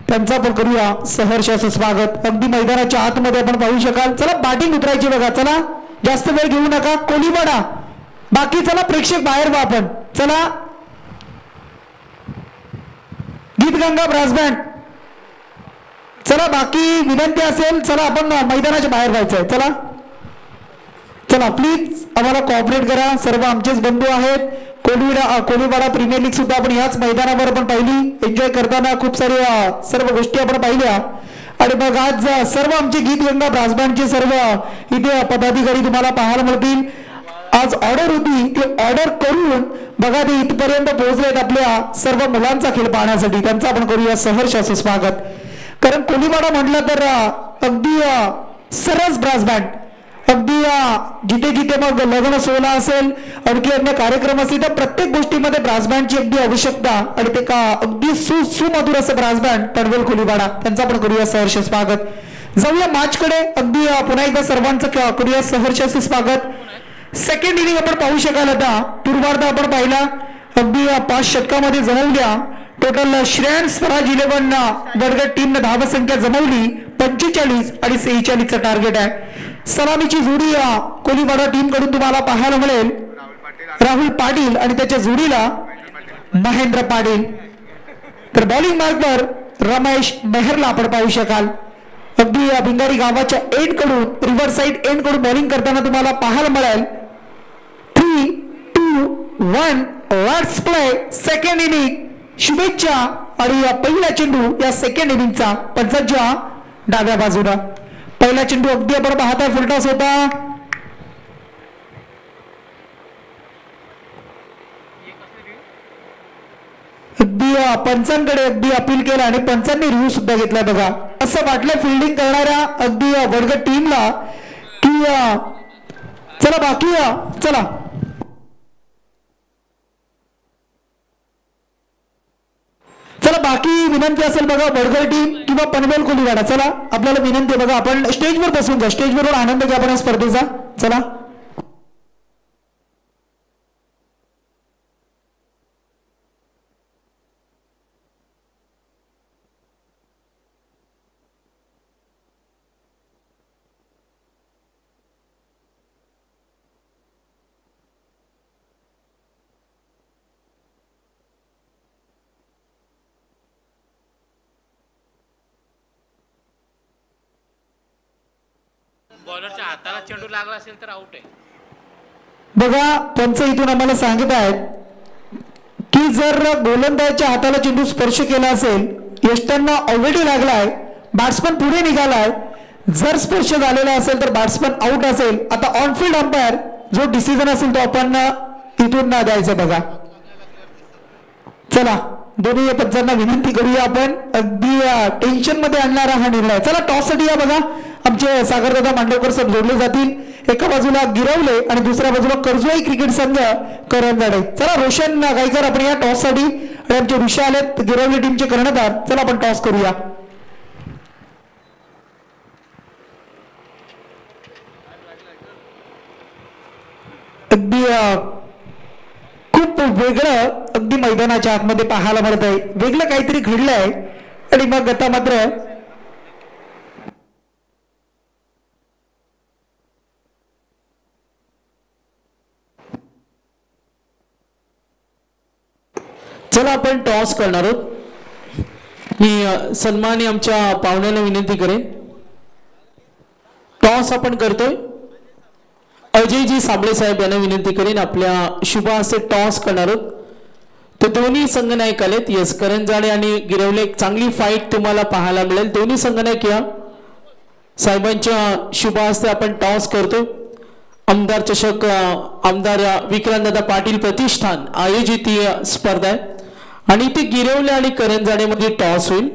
Speaker 2: त्यांचा पण करूया सहर्ष असं स्वागत. अगदी मैदानाच्या आतमध्ये आपण पाहू शकाल. चला बॅटिंग उतरायची बघा. चला जास्त वेळ घेऊ नका. कोलीवाडा बाकी चला प्रेक्षक बाहेर व्हा. आपण चला गीतगंगा ब्रास बँड चला बाकी विनंती असेल चला आपण मैदानाच्या बाहेर व्हायचंय. चला चला प्लीज आम्हाला कोऑपरेट करा. सर्व आमचेच बंधू आहेत. कोलीवाडा प्रीमियर लीग सुद्धा आपण याच मैदानावर आपण पाहिली. एन्जॉय करताना खूप सारे सर्व गोष्टी आपण पाहिल्या. आणि मग आज सर्व आमचे गीतगंगा ब्रास बँडचे सर्व इथे पदाधिकारी तुम्हाला पाहायला मिळतील. आज ऑर्डर होती ते ऑर्डर करून बघा ते इथपर्यंत पोहोचलेत आपल्या सर्व मुलांचा खेळ पाहण्यासाठी. त्यांचा आपण करूया सहर्ष असं स्वागत. कारण कोलीवाडा म्हटलं तर अगदी सरस ब्रास बँड, अगदी जिथे जिथे मग लग्न सोहळा असेल आणखी अन्य कार्यक्रम असतील तर प्रत्येक गोष्टीमध्ये ब्रास बँडची अगदी आवश्यकता. आणि ते का अगदी सुमधुर असं ब्रास बँड पनवेल कोलीवाडा त्यांचा आपण करूया सहर्ष स्वागत. जाऊया मॅचकडे. अगदी पुन्हा एकदा सर्वांचं करूया सहर्ष असं स्वागत. सेकंड इनिंग आपण पाहू शकाल. आता पूर्वार्ध आपण पाहिला. अगदी 5 षटकामध्ये जमवल्या. टोटल श्रेयस स्वराज 11 वर्ग टीमने धावसंख्या जमवली 45 आणि 46चं टार्गेट आहे. सलामीची जोडी कोलीवाडा टीम कडून तुम्हाला पाहायला मिळेल. राहुल पाटील आणि त्याच्या जोडीला महेंद्र पाटील. तर बॉलिंग मार्कवर रमेश मेहरला आपण पाहू शकाल. अगदी भिंगारी गावाच्या एंड कडून रिव्हर साइड एंड कडून बॉलिंग करताना तुम्हाला पाहायला मिळेल. 3, 2, 1 लेट्स प्ले सेकंड इनिंग. शुभेच्छा. आणि पहिला चेंडू या सेकंड इनिंगचा पंचांच्या डाव्या बाजूला. पहिला चेंडू अगदी आपण पाहताय फुलटॉस होता. अगदी पंचांकडे अगदी अपील केलं आणि पंचांनी रिव्ह्यू सुद्धा घेतला. बघा असं वाटलं फिल्डिंग करणाऱ्या अगदी वडगड टीमला की चला बाकी चला चला बाकी विनंती असेल बघा वडगड टीम किंवा पनवेल कोलीवाडा. चला आपल्याला विनंती बघा आपण स्टेजवर बसून जा. स्टेजवरून आनंद घ्या आपण स्पर्धेचा. चला
Speaker 3: बॉलरच्या हाताला चेंडू लागला असेल तर आउट आहे.
Speaker 2: बघा पंच इथून आम्हाला सांगत आहेत की जर गोलंदाजाच्या हाताला चेंडू स्पर्श केला असेल, यष्टांना ऑलरेडी लागलाय, बॅट्समन पुढे निघालाय, जर स्पर्श झालेला असेल तर बॅट्समन आउट असेल. आता ऑन फील्ड अंपायर जो डिसिजन असेल तो आपण इथून द्यायचा. बघा चला दोन्ही पंचांना विनंती करूया आपण. अगदी टेन्शन मध्ये आणणारा हा निर्णय. चला टॉस साठी या. बघा आमचे सागरदादा मांडवकर सर जोडले जातील. एका बाजूला गिरवले आणि दुसऱ्या बाजूला कर्जवाई क्रिकेट संघ करंजाडे. चला रोशन गायकर आपण या टॉस साठी. आणि आमचे ऋषा आलेत गिरवले टीमचे कर्णधार. चला आपण टॉस करूया. अगदी खूप वेगळं अगदी मैदानाच्या आतमध्ये पाहायला मिळत आहे. वेगळं काहीतरी घडलंय आणि मग आता मात्र
Speaker 1: चला आपण टॉस करणार आहोत. मी सन्मानी आमच्या पाहुण्याला विनंती करेन. टॉस आपण करतोय. अजयजी साबळे साहेब यांना विनंती करेन आपल्या शुभ हस्ते टॉस करणार आहोत. तर दोन्ही संघनायक आलेत. यस करंजाडे आणि गिरवले. एक चांगली फाईट तुम्हाला पाहायला मिळेल. दोन्ही संघनायक या साहेबांच्या शुभ हस्ते आपण टॉस करतोय. आमदार चषक आमदार विक्रांतदादा पाटील प्रतिष्ठान आयोजित ही स्पर्धा आहे आणि ती गिरवले आणि करंजाडे मध्ये टॉस होईल.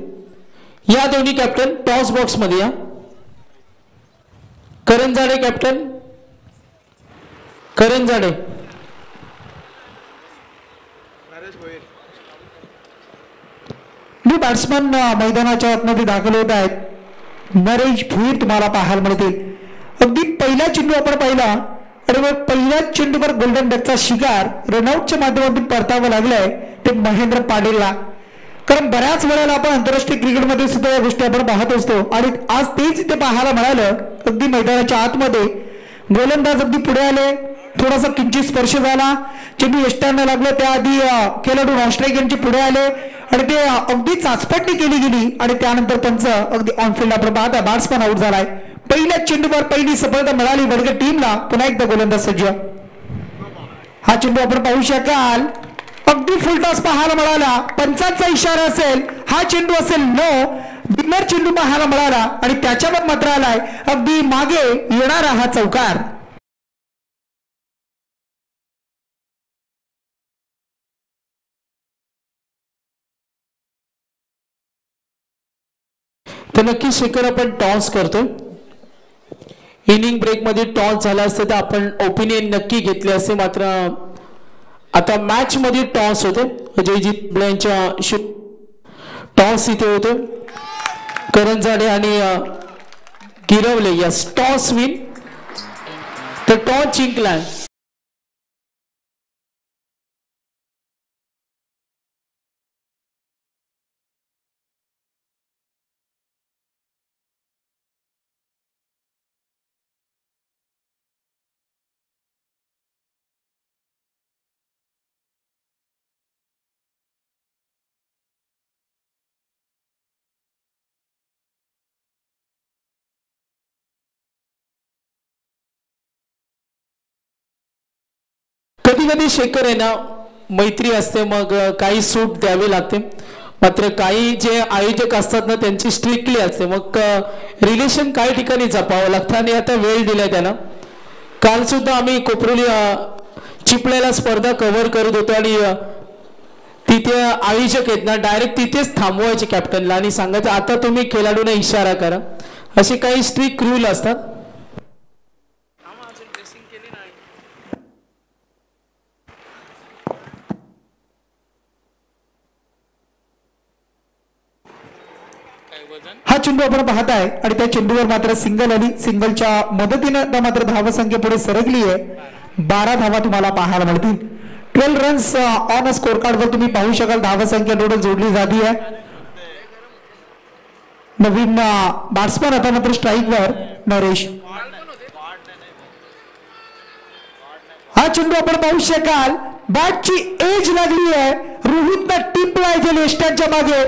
Speaker 1: या दोन्ही कॅप्टन टॉस बॉक्स मध्ये या. करंजाडे कॅप्टन. करंजाडे.
Speaker 2: मी बॅट्समन मैदानाच्या आतमध्ये दाखल होत आहेत. नरेश भुईर तुम्हाला पाहायला मिळतील. अगदी पहिला चेंडू आपण पाहिला आणि मग पहिल्याच चेंडूवर गोल्डन डकचा शिकार रनआउटच्या माध्यमातून परतावं लागलंय ते महेंद्र पाटीलला. कारण बऱ्याच वेळेला आपण आंतरराष्ट्रीय क्रिकेटमध्ये सुद्धा या गोष्टी आपण पाहत असतो आणि आज तेच इथे पाहायला मिळालं. अगदी मैदानाच्या आतमध्ये गोलंदाज अगदी पुढे आले, थोडासा किंचित स्पर्श झाला, चेंडू यष्टांना लागलं, त्याआधी खेळाडू नॉस्ट्राईक यांचे पुढे आले आणि ते अगदी चाचपटणी केली गेली आणि त्यानंतर पंच अगदी ऑनफिल्ड आपण पाहता बॅट्समन आउट झालाय. पहिल्याच चेंडूवर पहिली सफलता मिळाली वडगड टीमला. पुन्हा एकदा गोलंदाज सज्ज. हा चेंडू आपण पाहू शकाल अगदी फुलटॉस पाहायला मिळाला. पंचांचा इशारा असेल, हा चेंडू असेल नो. बिगर चेंडू पाहायला मिळाला आणि त्याच्यावर मात्र आलाय अगदी मागे येणारा हा चौकार.
Speaker 1: तर नक्की शेखर आपण टॉस करतोय. इनिंग ब्रेक मध्ये टॉस झाला असतं तर आपण ओपिनियन नक्की घेतले असते. मात्र आता मॅच मध्ये टॉस होते. अजयजीत यांच्या टॉस इथे होते. करंजाडे आणि गिरवले यस टॉस विन. तर टॉस जिंकलाय कधी कधी शेखर आहे ना, मैत्री असते मग काही सूट द्यावी लागते, मात्र काही जे आयोजक असतात ना त्यांची स्ट्रिक्टली असते, मग रिलेशन काही ठिकाणी जपावं लागतं आणि आता वेळ दिलाय त्यांना. काल सुद्धा आम्ही कोपरोली चिपळ्याला स्पर्धा कव्हर करत होतो आणि तिथे आयोजक आहेत ना डायरेक्ट तिथेच थांबवायचे कॅप्टनला आणि सांगायचं आता तुम्ही खेळाडूंना इशारा करा. असे काही स्ट्रिक्ट रूल असतात.
Speaker 2: हा चेंडू आपण पाहताय आणि त्या चेंडूवर मात्र सिंगल आली. सिंगलच्या मदतीनं त्या मात्र धावसंख्या पुढे सरकली आहे. 12 धावा तुम्हाला पाहायला मिळतील. 12 runs on a score card वर तुम्ही पाहू शकाल. धावसंख्या टोटल जोडली जाती आहे. नवीन बॅट्समन आता मात्र स्ट्राईकवर नरेश. हा चेंडू आपण पाहू शकाल. बॅटची एज लागली आहे. रोहितनं टिपलाय जे लेस्टच्या मागे.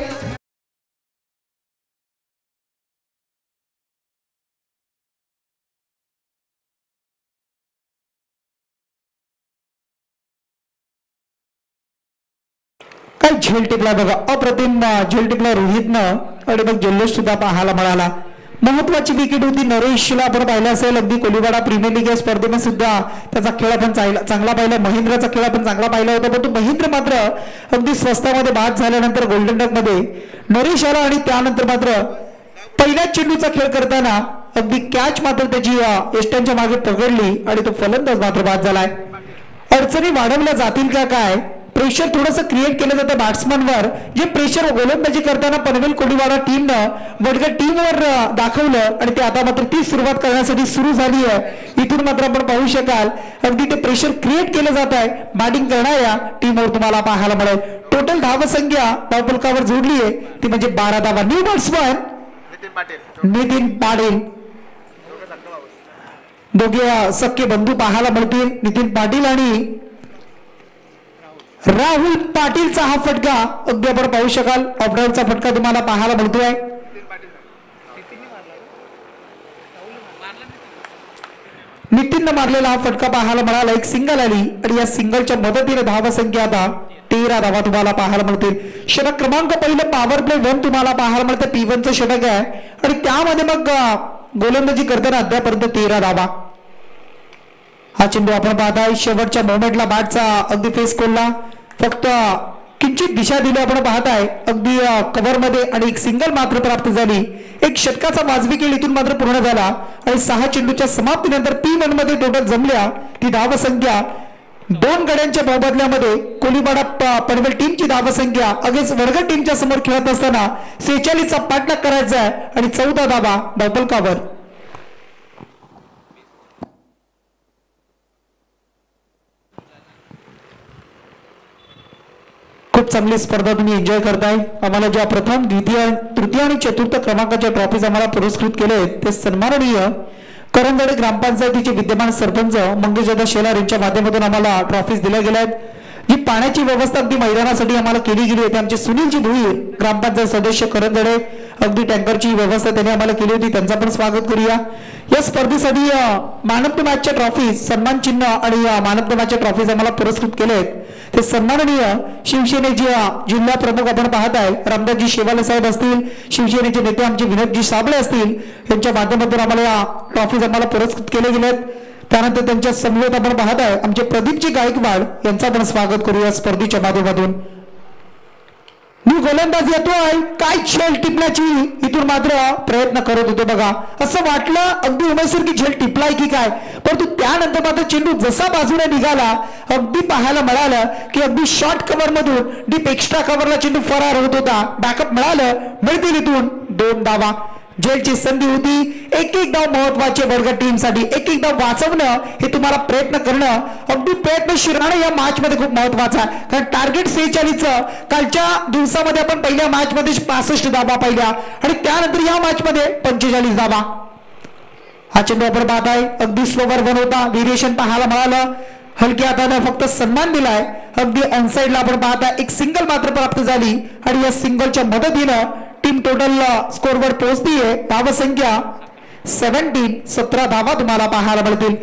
Speaker 2: काय झेल टिपला बघा. अप्रतिम झेल टिपला रोहितनं आणि मग जल्लोष सुद्धा पाहायला मिळाला. महत्वाची विकेट होती. नरेशला आपण पाहिलं असेल अगदी कोलीवाडा प्रीमियर लीग या स्पर्धेमध्ये सुद्धा त्याचा खेळ आपण चांगला पाहिला. महेंद्रचा खेळ आपण चांगला पाहिला होता, परंतु महेंद्र मात्र अगदी स्वस्तामध्ये बाद झाल्यानंतर गोल्डन डक मध्ये नरेश आला आणि त्यानंतर मात्र पहिल्याच चेंडूचा खेळ करताना अगदी कॅच मात्र त्याची एस्टनच्या मागे पकडली आणि तो फलंदाज मात्र बाद झालाय. अडचणी वाढवल्या जातील का काय. प्रेशर थोडंसं क्रिएट केलं जातं बॅट्समनवर. जे प्रेशर गोलंदाजी करताना पनवेल कोलीवाडा टीमनं वडगड टीमवर दाखवलं आणि ते आता मात्र ती सुरुवात करण्यासाठी सुरू झाली आहे. इथून मात्र आपण पाहू शकाल अगदी ते प्रेशर क्रिएट केलं जात आहे बॅटिंग करणाऱ्या टीमवर तुम्हाला पाहायला मिळेल. टोटल धावसंख्या धावफलकावर जोडली आहे ती म्हणजे 12 धावा. New batsman Nitin Patil. दोघे सख्खे बंधू पाहायला मिळतील. नितीन पाटील आणि राहुल पाटीलचा हा फटका अगदी आपण पाहू शकाल. ऑफडाऊनचा फटका तुम्हाला पाहायला मिळतोय. नितीननं मारलेला हा फटका पाहायला मिळाला. एक सिंगल आली आणि या सिंगलच्या मदतीने धावसंख्या आता 13 धावा तुम्हाला पाहायला मिळतील. षटक क्रमांक पहिलं पॉवर प्ले 1 तुम्हाला पाहायला मिळतं. P1चं षटक आहे आणि त्यामध्ये मग गोलंदाजी करताना अद्यापर्यंत 13 धावा. हा चेंडू आपण पाहताय शेवटच्या मोमेंटला बॅटचा अगदी फेस खोलला. फक्त किंचित दिशा दिली आपण पाहताय अगदी कव्हर मध्ये आणि एक सिंगल मात्र प्राप्त झाली. एक षटकाचा वाजवी खेळ इथून मात्र पूर्ण झाला आणि 6 चेंडूच्या समाप्तीनंतर P1 मध्ये टोटल जमल्या ती धावसंख्या 2 गड्यांच्या मोबदल्यामध्ये कोलीवाडा पनवेल टीमची धावसंख्या अगेन्स्ट वडगड टीमच्या समोर खेळत असताना 46चा पाठलाग करायचा आहे आणि 14 धावा धावफलकावर. खूप चांगली स्पर्धा तुम्ही एन्जॉय करताय. आम्हाला ज्या प्रथम द्वितीय तृतीय आणि चतुर्थ क्रमांकाच्या ट्रॉफीज आम्हाला पुरस्कृत केले ते सन्माननीय करंजडे ग्रामपंचायतीचे विद्यमान सरपंच मंगेशदादा शेलार यांच्या माध्यमातून आम्हाला ट्रॉफीज दिल्या गेल्या आहेत. जी पाण्याची व्यवस्था अगदी मैदानासाठी आम्हाला केली गेली आहे आमचे सुनीलजी भुईर ग्रामपंचायत सदस्य करंजडे अगदी टँकरची व्यवस्था त्यांनी आम्हाला केली होती. त्यांचं पण स्वागत करूया. या स्पर्धेसाठी मॅन ऑफ द मॅचच्या ट्रॉफीज सन्मान चिन्ह आणि मॅन ऑफ द मॅचच्या ट्रॉफीज आम्हाला पुरस्कृत केले आहेत. ते सन्माननीय शिवसेनेचे जिल्हा प्रमुख आपण पाहताय रामदासजी शेवाले साहेब असतील, शिवसेनेचे नेते आमचे विनोदजी साबळे असतील यांच्या माध्यमातून आम्हाला या ट्रॉफीज आम्हाला पुरस्कृत केले गेले आहेत. त्यानंतर त्यांच्या समवेत आपण पाहताय आमचे प्रदीपजी गायकवाड यांचं आपण स्वागत करूया स्पर्धेच्या माध्यमातून. मी गोलंदाज येतोय काय झेल टिपण्याची इथून मात्र प्रयत्न करत होतो बघा. असं वाटलं अगदी उमेशसारखी झेल टिपलाय की काय, परंतु त्यानंतर मात्र चेंडू जसा बाजूने निघाला अगदी पाहायला मिळालं की अगदी शॉर्ट कव्हर मधून डीप एक्स्ट्रा कव्हरला चेंडू फरार होत होता. बॅकअप मिळतील इथून 2 धावा. झेलची संधी होती. एक धाव महत्वाचे वडगड टीम साठी. एक धाव वाचवणं हे तुम्हाला प्रयत्न करणं अगदी प्रयत्नशील राहणं या मॅच मध्ये खूप महत्वाचं आहे. कारण टार्गेट 46चं कालच्या दिवसामध्ये आपण पहिल्या मॅच मध्ये 65 धावा पाहिल्या आणि त्यानंतर या मॅच मध्ये 45 धावा. हा चेंडू आपण पाहताय अगदी स्लोवर वन होता. व्हेरिएशन पाहायला मिळालं. हलक्या हाताने फक्त सन्मान दिलाय. अगदी ऑनसाइडला आपण पाहताय एक सिंगल मात्र प्राप्त झाली आणि या सिंगलच्या मदतीनं टीम टोटल स्कोरवर पोहोचतीये. धावसंख्या 17 धावा तुम्हाला पाहायला मिळतील.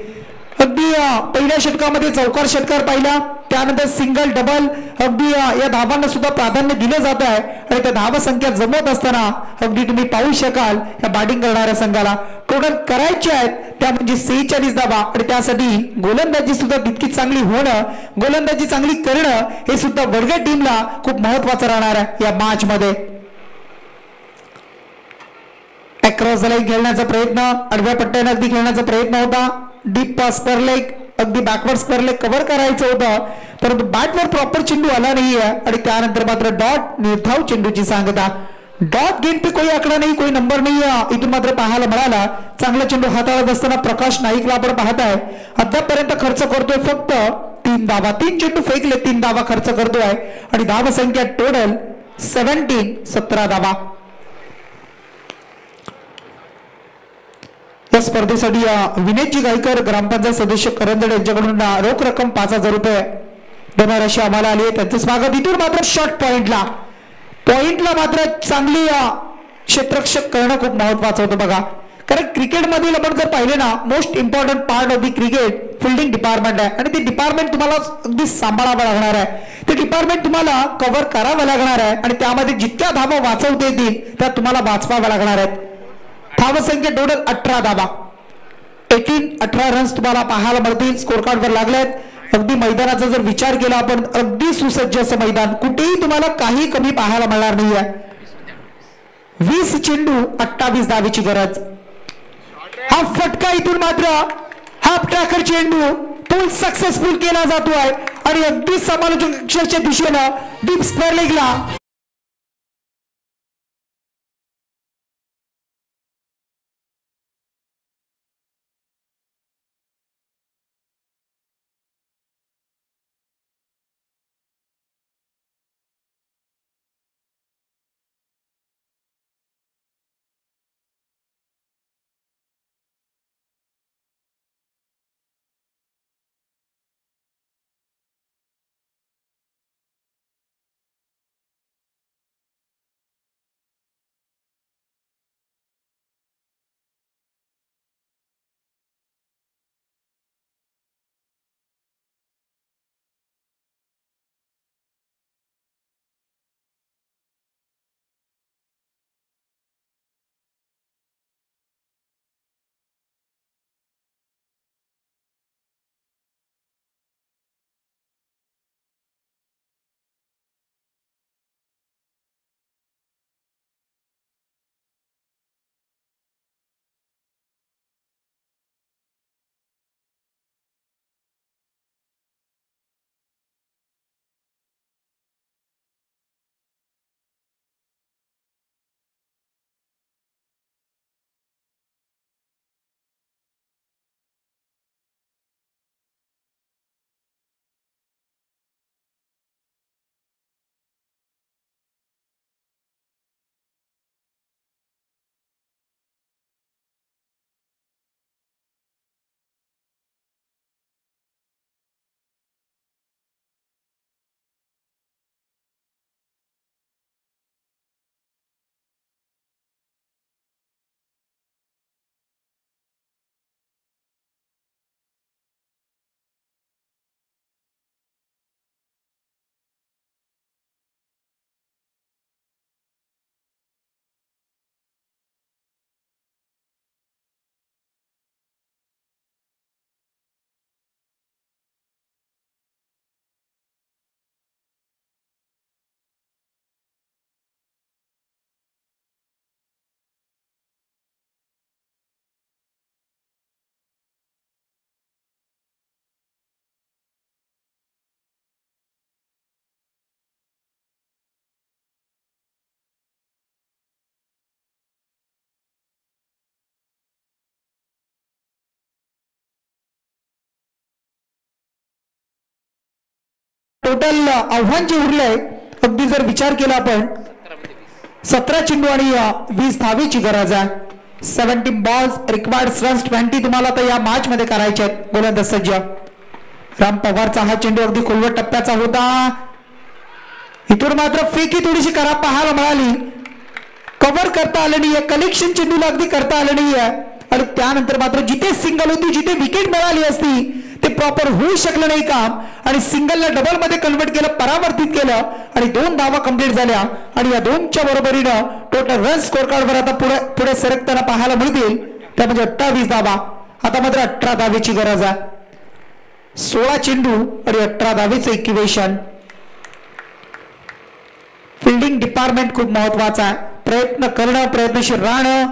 Speaker 2: अगदी पहिल्या षटकामध्ये चौकार षटकार पाहिला, त्यानंतर सिंगल डबल, अगदी या धावांना सुद्धा प्राधान्य दिलं जात आहे आणि त्या धावा संख्या जमवत असताना अगदी तुम्ही पाहू शकाल या बॅटिंग करणाऱ्या संघाला टोटल करायचे आहेत त्या म्हणजे 46 धावा आणि त्यासाठी गोलंदाजी सुद्धा तितकी चांगली होणं, गोलंदाजी चांगली करणं हे सुद्धा वडगड टीमला खूप महत्वाचं राहणार आहे या मॅच मध्ये. अक्रॉस द लाईन खेळण्याचा प्रयत्न, आडव्या पट्ट्याने अगदी खेळण्याचा प्रयत्न होता, डीप पास पर लेग, अगदी बॅकवर्ड स्क्वेअर लेग कव्हर करायचं होतं परंतु बॅटवर प्रॉपर चेंडू आला नाहीये आणि त्यानंतर मात्र डॉट निर्धाव चेंडूची सांगता. डॉट गेम पे कोई आकडा नाही, कोई नंबर नाही इथून मात्र पाहायला मिळाला. चांगला चेंडू हाताळत असताना प्रकाश नाईकला आपण पाहताय अद्यापर्यंत खर्च करतोय फक्त 3 धावा, 3 चेंडू फेकले 3 धावा खर्च करतोय आणि धावा संख्या टोटल 17 धावा. या स्पर्धेसाठी विनेशजी गायकर ग्रामपंचायत सदस्य करंदड यांच्याकडून रोख रक्कम 5,000 रुपये देणार अशी आम्हाला आली आहे, त्यांचं स्वागत. इथून मात्र शॉर्ट पॉइंटला मात्र चांगली क्षेत्ररक्षक करणं खूप महत्वाचं होतं बघा, कारण क्रिकेटमधील आपण जर पाहिले ना most important part of the cricket fielding department आहे आणि ते डिपार्टमेंट तुम्हाला अगदी सांभाळावं लागणार आहे, ते डिपार्टमेंट तुम्हाला कव्हर करावं लागणार आहे आणि त्यामध्ये जितक्या धावा वाचवता येतील त्या तुम्हाला वाचवाव्या लागणार आहेत. धावसंख्या टोटल 18 धावा, 18 रन्स तुम्हाला पाहायला मिळतील स्कोर कार्डवर लागलेत. अगदी मैदानाचा जर विचार केला आपण अगदी सुसज्ज असं मैदान, कुठेही तुम्हाला काही कमी पाहायला मिळणार नाहीये. 20 चेंडू 28 धावेची गरज. हा फटका इथून मात्र हाफ ट्रॅकर चेंडू पूल सक्सेसफुल केला जातोय आणि अगदी समालोचकांच्या दिशेनं डीप स्क्वेअर लेगला टोटल आव्हान जे उरलंय अगदी जर विचार केला आपण 17 चेंडू आणि 20 धावेची गरज आहे. 17 बॉल्स रिक्वायर्ड रन्स 20 तुम्हाला तर या मॅच मध्ये करायचे आहेत. गोलंदाज सज्ज राम पवारचा हा चेंडू अगदी खोलवर टप्प्याचा होता. इथून मात्र फेकी थोडीशी खराब पाहायला मिळाली, कव्हर करता आलं नाहीये, कलेक्शन चेंडूला अगदी करता आलं नाहीये. आणि त्यानंतर मात्र जिथे सिंगल होती जिथे विकेट मिळाली असती ते प्रॉपर होऊ शकलं नाही काम आणि सिंगलला डबल मध्ये कन्वर्ट केलं, परावर्तित केलं आणि 2 धावा कंप्लीट झाल्या आणि या 2च्या बरोबरीनं टोटल रन स्कोर कार्डवर आता पुढे सरकताना पाहायला मिळतील त्या म्हणजे 28 धावा. आता मात्र 18 धावेची गरज आहे. 16 चेंडू आणि 18 धावेचं इक्विवेशन. फिल्डिंग डिपार्टमेंट खूप महत्वाचा आहे. प्रयत्न करणं, प्रयत्नशील राहणं,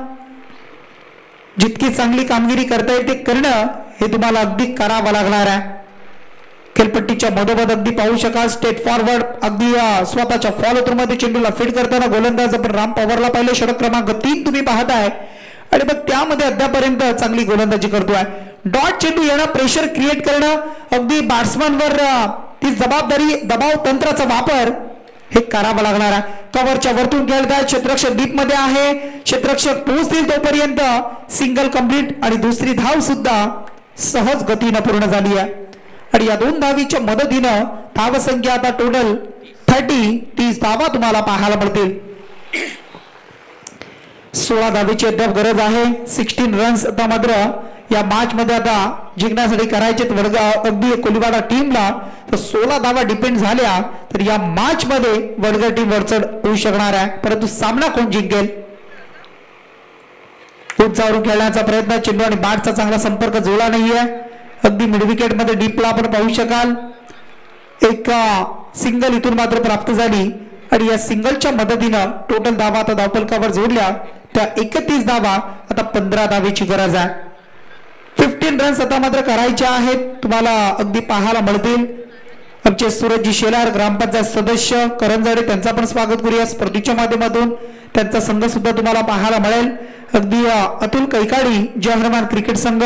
Speaker 2: जितकी चांगली कामगिरी करता येईल ते करणं हे तुम्हाला अगदी करावं लागणार आहे. खेळपट्टीच्या मधोमध अगदी पाहू शकाल स्टेट फॉरवर्ड अगदी स्वतःच्या फॉलो थ्रू मध्ये चेंडूला फीड करताना गोलंदाज आपण राम पवारला पाहिले षटक क्रमांक 3 तुम्ही पाहताय आणि मग त्यामध्ये अद्यापर्यंत चांगली गोलंदाजी करतोय. डॉट चेंडू येणं, प्रेशर क्रिएट करणं, अगदी बॅट्समॅनवर ती जबाबदारी, दबाव तंत्राचा वापर हे करावं लागणार आहे. कव्हरच्या वरतून खेळतात, क्षेत्ररक्षक डीप मध्ये आहे, क्षेत्ररक्षक पोहोचतील तोपर्यंत सिंगल कंप्लीट आणि दुसरी धाव सुद्धा सहज गतीनं पूर्ण झाली आहे आणि या 2 धावीच्या मदतीनं धावसंख्या आता टोटल 30 धावा तुम्हाला पाहायला मिळतील. 16 धावेची अद्याप गरज आहे. 16 रन्स आता मात्र या मॅच मध्ये आता जिंकण्यासाठी करायचे अगदी कोलिवाडा टीमला तर 16 धावा डिपेंड झाल्या तर या मॅच मध्ये वडगाव टीम वरचढ होऊ शकणार आहे. परंतु सामना कोण जिंकेल? उंचावरून खेळण्याचा प्रयत्न, चेंडू आणि बॅटचा चांगला संपर्क जुळला नाहीये. अगदी मिड विकेट मध्ये डीपला आपण पाहू शकाल एक सिंगल इथून मात्र प्राप्त झाली आणि या सिंगलच्या मदतीनं टोटल धावा आता धावफलकावर जोडल्या त्या 31 धावा. आता 15 धावेची गरज आहे. 15 रन्स आता मात्र करायच्या आहेत तुम्हाला अगदी पाहायला मिळतील. आमचे सूरजजी शेलार ग्रामपंचायत सदस्य करंजाडे त्यांचा पण स्वागत करूया स्पर्धेच्या माध्यमातून. त्यांचा संघ सुद्धा तुम्हाला पाहायला मिळेल. अगदी अतुल कैकाडी जयहनुमान क्रिकेट संघ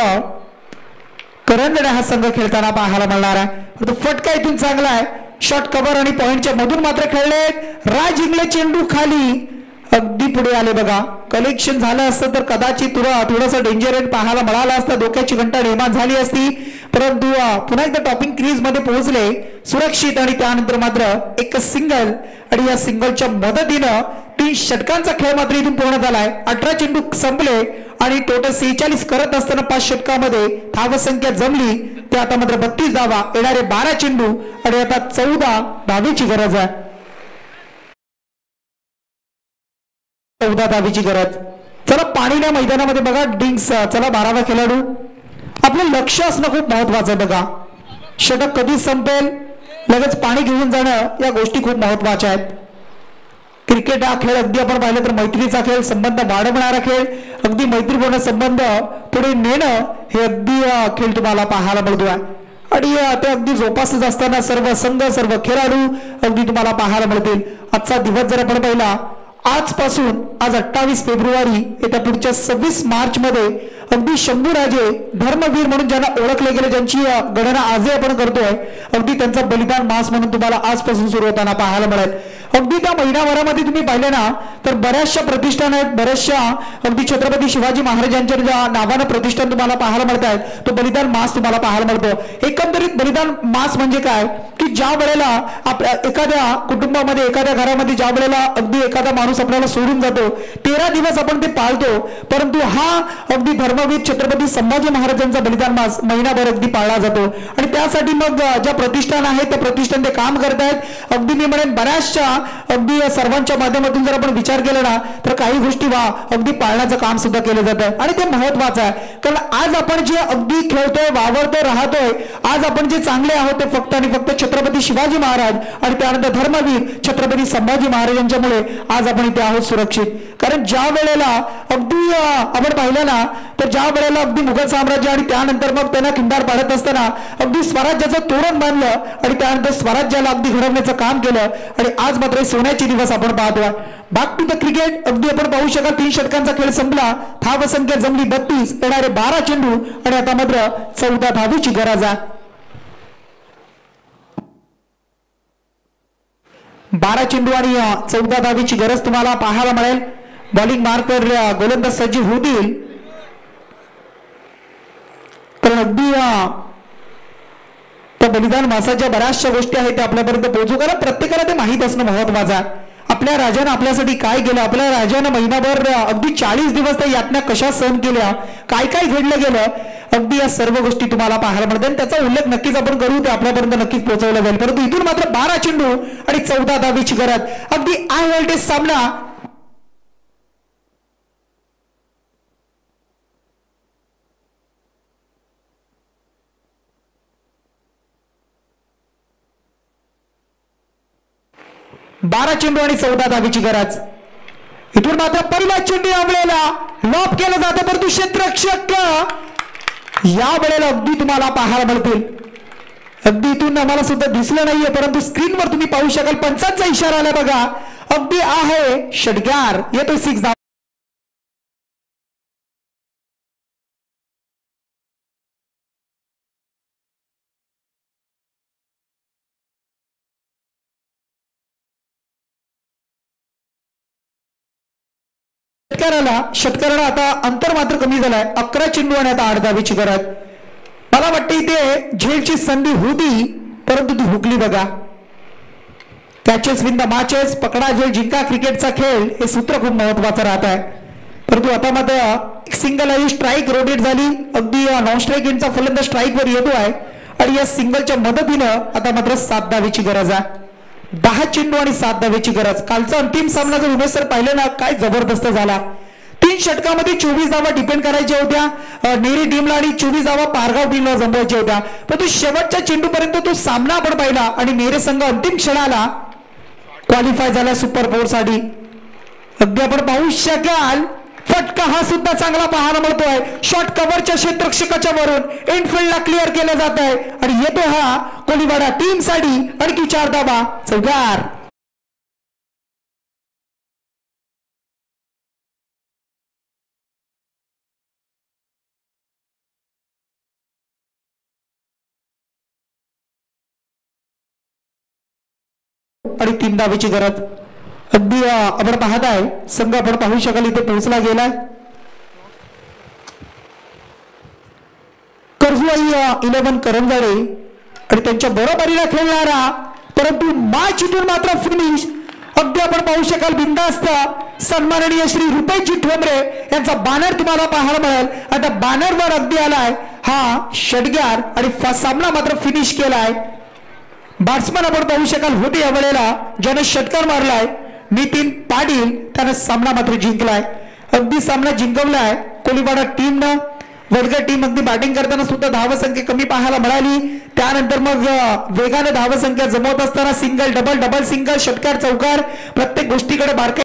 Speaker 2: करंजाडे हा संघ खेळताना पाहायला मिळणार आहे. फटका इथून चांगला आहे. शॉर्ट कव्हर आणि पॉइंटच्या मधून मात्र खेळले. राज इंगळे चेंडू खाली अगदी पुढे आले बघा. कलेक्शन झालं असतं तर कदाचित थोडस डेंजर एंड पाहायला मिळाला असता, डोक्याची घंटा निर्माण झाली असती. परंतु पुन्हा एकदा टॉपिंग क्रीज मध्ये पोहोचले सुरक्षित आणि त्यानंतर मात्र एक सिंगल आणि या सिंगलच्या मदतीनं 3 षटकांचा खेळ मात्र इथून पूर्ण झालाय. 18 चेंडू संपले आणि टोटल 46 करत असताना 5 षटकामध्ये धावसंख्या जमली ते आता मात्र 32 धावा. येणारे 12 चेंडू आणि आता 14 धावेची गरज आहे. 14 धावेची गरज. चला पाणीला मैदानामध्ये बघा डिंग्स. चला 12वा खेळाडू. आपलं लक्ष असणं खूप महत्वाचं आहे बघा. षटक कधी संपेल लगेच पाणी घेऊन जाणं या गोष्टी खूप महत्वाच्या आहेत. क्रिकेट हा खेळ अगदी आपण पाहिलं तर मैत्रीचा खेळ, संबंध वाढवणारा खेळ, अगदी मैत्रीपूर्ण संबंध पुढे नेणं हे अगदी खेळ तुम्हाला पाहायला मिळतो आहे आणि ते अगदी जोपासत असताना सर्व संघ सर्व खेळाडू अगदी तुम्हाला पाहायला मिळतील. आजचा दिवस जर आपण पाहिला आजपासून आज 28 फेब्रुवारी येत्या पुढच्या 26 मार्च मध्ये अगदी शंभूराजे धर्मवीर म्हणून ज्यांना ओळखले गेले ज्यांची गणना आजही आपण करतोय अगदी त्यांचा बलिदान मास म्हणून तुम्हाला आजपासून सुरू होताना पाहायला मिळेल. अगदी त्या महिनाभरामध्ये तुम्ही पाहिले ना तर बऱ्याचशा प्रतिष्ठान आहेत, बऱ्याचशा अगदी छत्रपती शिवाजी महाराजांच्या ज्या नावानं प्रतिष्ठान तुम्हाला पाहायला मिळत आहेत तो बलिदान मास तुम्हाला पाहायला मिळतो. एकंदरीत बलिदान मास म्हणजे काय की ज्या वेळेला आपल्या एखाद्या कुटुंबामध्ये एखाद्या घरामध्ये ज्या वेळेला अगदी एखादा माणूस आपल्याला सोडून जातो 13 दिवस आपण ते पाळतो, परंतु हा अगदी धर्मवीर छत्रपती संभाजी महाराजांचा बलिदान मास महिनाभर अगदी पाळला जातो आणि त्यासाठी मग ज्या प्रतिष्ठान आहेत त्या प्रतिष्ठान ते काम करतायत. अगदी मी म्हणेन बऱ्याचशा अगदी सर्वांच्या माध्यमातून जर आपण विचार केला ना तर काही गोष्टी अगदी पाळण्याचं काम सुद्धा केलं जातं आणि ते महत्वाचं आहे. कारण आज आपण जे अगदी खेळतोय वावरतोय राहतोय आज आपण जे चांगले आहोत ते फक्त आणि फक्त छत्रपती शिवाजी महाराज आणि त्यानंतर धर्मवीर छत्रपती संभाजी महाराजांच्यामुळे आज आपण इथे आहोत सुरक्षित. कारण ज्या वेळेला अगदी आपण पाहिलं ना तर ज्या वेळेला अगदी मुघल साम्राज्य आणि त्यानंतर मग त्यांना खिंडार पाडत असताना अगदी स्वराज्याचं तोरण बांधलं आणि त्यानंतर स्वराज्याला अगदी घडवण्याचं काम केलं आणि आज मात्र सोन्याचे दिवस आपण पाहतोय. Back to the cricket. अगदी आपण पाहू शकाल 3 षटकांचा खेळ संपला. धावसंख्या जमली 32. येणारे 12 चेंडू आणि आता मात्र 14 धावेची गरज आहे. 12 चेंडू आणि 14 धावेची गरज तुम्हाला पाहायला मिळेल. बॉलिंग मार्कवर गोलंदाज सज्ज होतील कारण अगदी त्या बलिदान मासाच्या बऱ्याचशा गोष्टी आहेत त्या आपल्यापर्यंत पोहोचू. कारण प्रत्येकाला ते माहीत असणं महत्वाचं आहे. आपल्या राजानं आपल्यासाठी काय केलं, आपल्या राजानं महिनाभर अगदी 40 दिवस त्या यातना कशा सहन केल्या, काय काय घडलं गेलं, अगदी या सर्व गोष्टी तुम्हाला पाहायला मिळतात आणि त्याचा उल्लेख नक्कीच आपण करू, ते आपल्यापर्यंत नक्कीच पोहोचवला जाईल. परंतु इथून मात्र 12 चेंडू आणि 14 धावेची गरज, अगदी हाय व्होल्टेज सामना. बारा चेंडू आणि 14 धावेची गरज. इथून मात्र पहिला चेंडू यावेळेला लॉप केला जातो, परंतु क्षेत्ररक्षक या वेळेला अगदी तुम्हाला पाहायला मिळतील. अगदी इथून आम्हाला सुद्धा दिसलं नाहीये, परंतु स्क्रीनवर तुम्ही पाहू शकाल पंचांचा इशारा आला बघा. अगदी आहे षटकार, येतो 6 धाव. षटकाराला आता अंतर मात्र कमी झालंय. 11 चेंडू आणि आता 8 धावेची गरज. मला वाटतं इथे झेलची संधी होती, परंतु ती हुकली बघा. कॅचेस विन द मॅचेस, पकडा झेल जिंका क्रिकेटचा खेळ, हे सूत्र खूप महत्वाचं राहत आहे. परंतु आता मात्र सिंगल आहे, स्ट्राईक रोटेट झाली, अगदी नॉन स्ट्राईक यांचा फलंदाज स्ट्राईक वर येतो आहे आणि या सिंगलच्या मदतीनं आता मात्र 7 धावेची गरज आहे. 10 चेंडू आणि 7 धावेची गरज. कालचा अंतिम सामना जर उमेश सर पाहिलं ना, काय जबरदस्त झाला. 3 षटकामध्ये 24 धावा डिपेंड करायच्या होत्या नेरी टीमला आणि 24 धावा पारगाव टीमला जमवायच्या होत्या, परंतु शेवटच्या चेंडूपर्यंत तो सामना आपण पाहिला आणि नेरे संघ अंतिम क्षणाला क्वालिफाय झाला सुपर 4 साठी. अगदी आपण पाहू शकाल फटका हा सुद्धा चांगला पाहायला मिळतोय. शॉट कव्हरच्या क्षेत्ररक्षकाच्या वरून इनफिल्डला क्लिअर केलं जात आहे आणि येतो हा कोलीवाडा टीम साठी आणखी 4 धावा. चौकार. आणि 3 धावेची गरज. अगदी आपण पाहत आहे संघ आपण पाहू शकाल इथे पोहोचला गेलाय. कर्जुआई 11 करंजाडे आणि त्यांच्या बरोबरीला खेळणारा, परंतु मॅच इथून मात्र फिनिश. अगदी आपण पाहू शकाल बिंदास्त सन्माननीय श्री रुपेशजी ठोंबरे यांचा बॅनर तुम्हाला पाहायला मिळेल. आता बॅनरवर अगदी आलाय हा षटकार आणि सामना मात्र फिनिश केलाय. बॅट्समन आपण पाहू शकाल होते या वेळेला ज्याने षटकार मारलाय नितीन पाटील, त्याने सामना मात्र जिंकलाय. अगदी सामना जिंकवलाय कोलीवाडा टीमनं. वडगड टीम अगदी बॅटिंग करताना सुद्धा धावसंख्या कमी पाहायला मिळाली, त्यानंतर मग वेगाने धावसंख्या जमवत असताना सिंगल डबल डबल सिंगल षटकार चौकार प्रत्येक गोष्टीकडे बारकाईने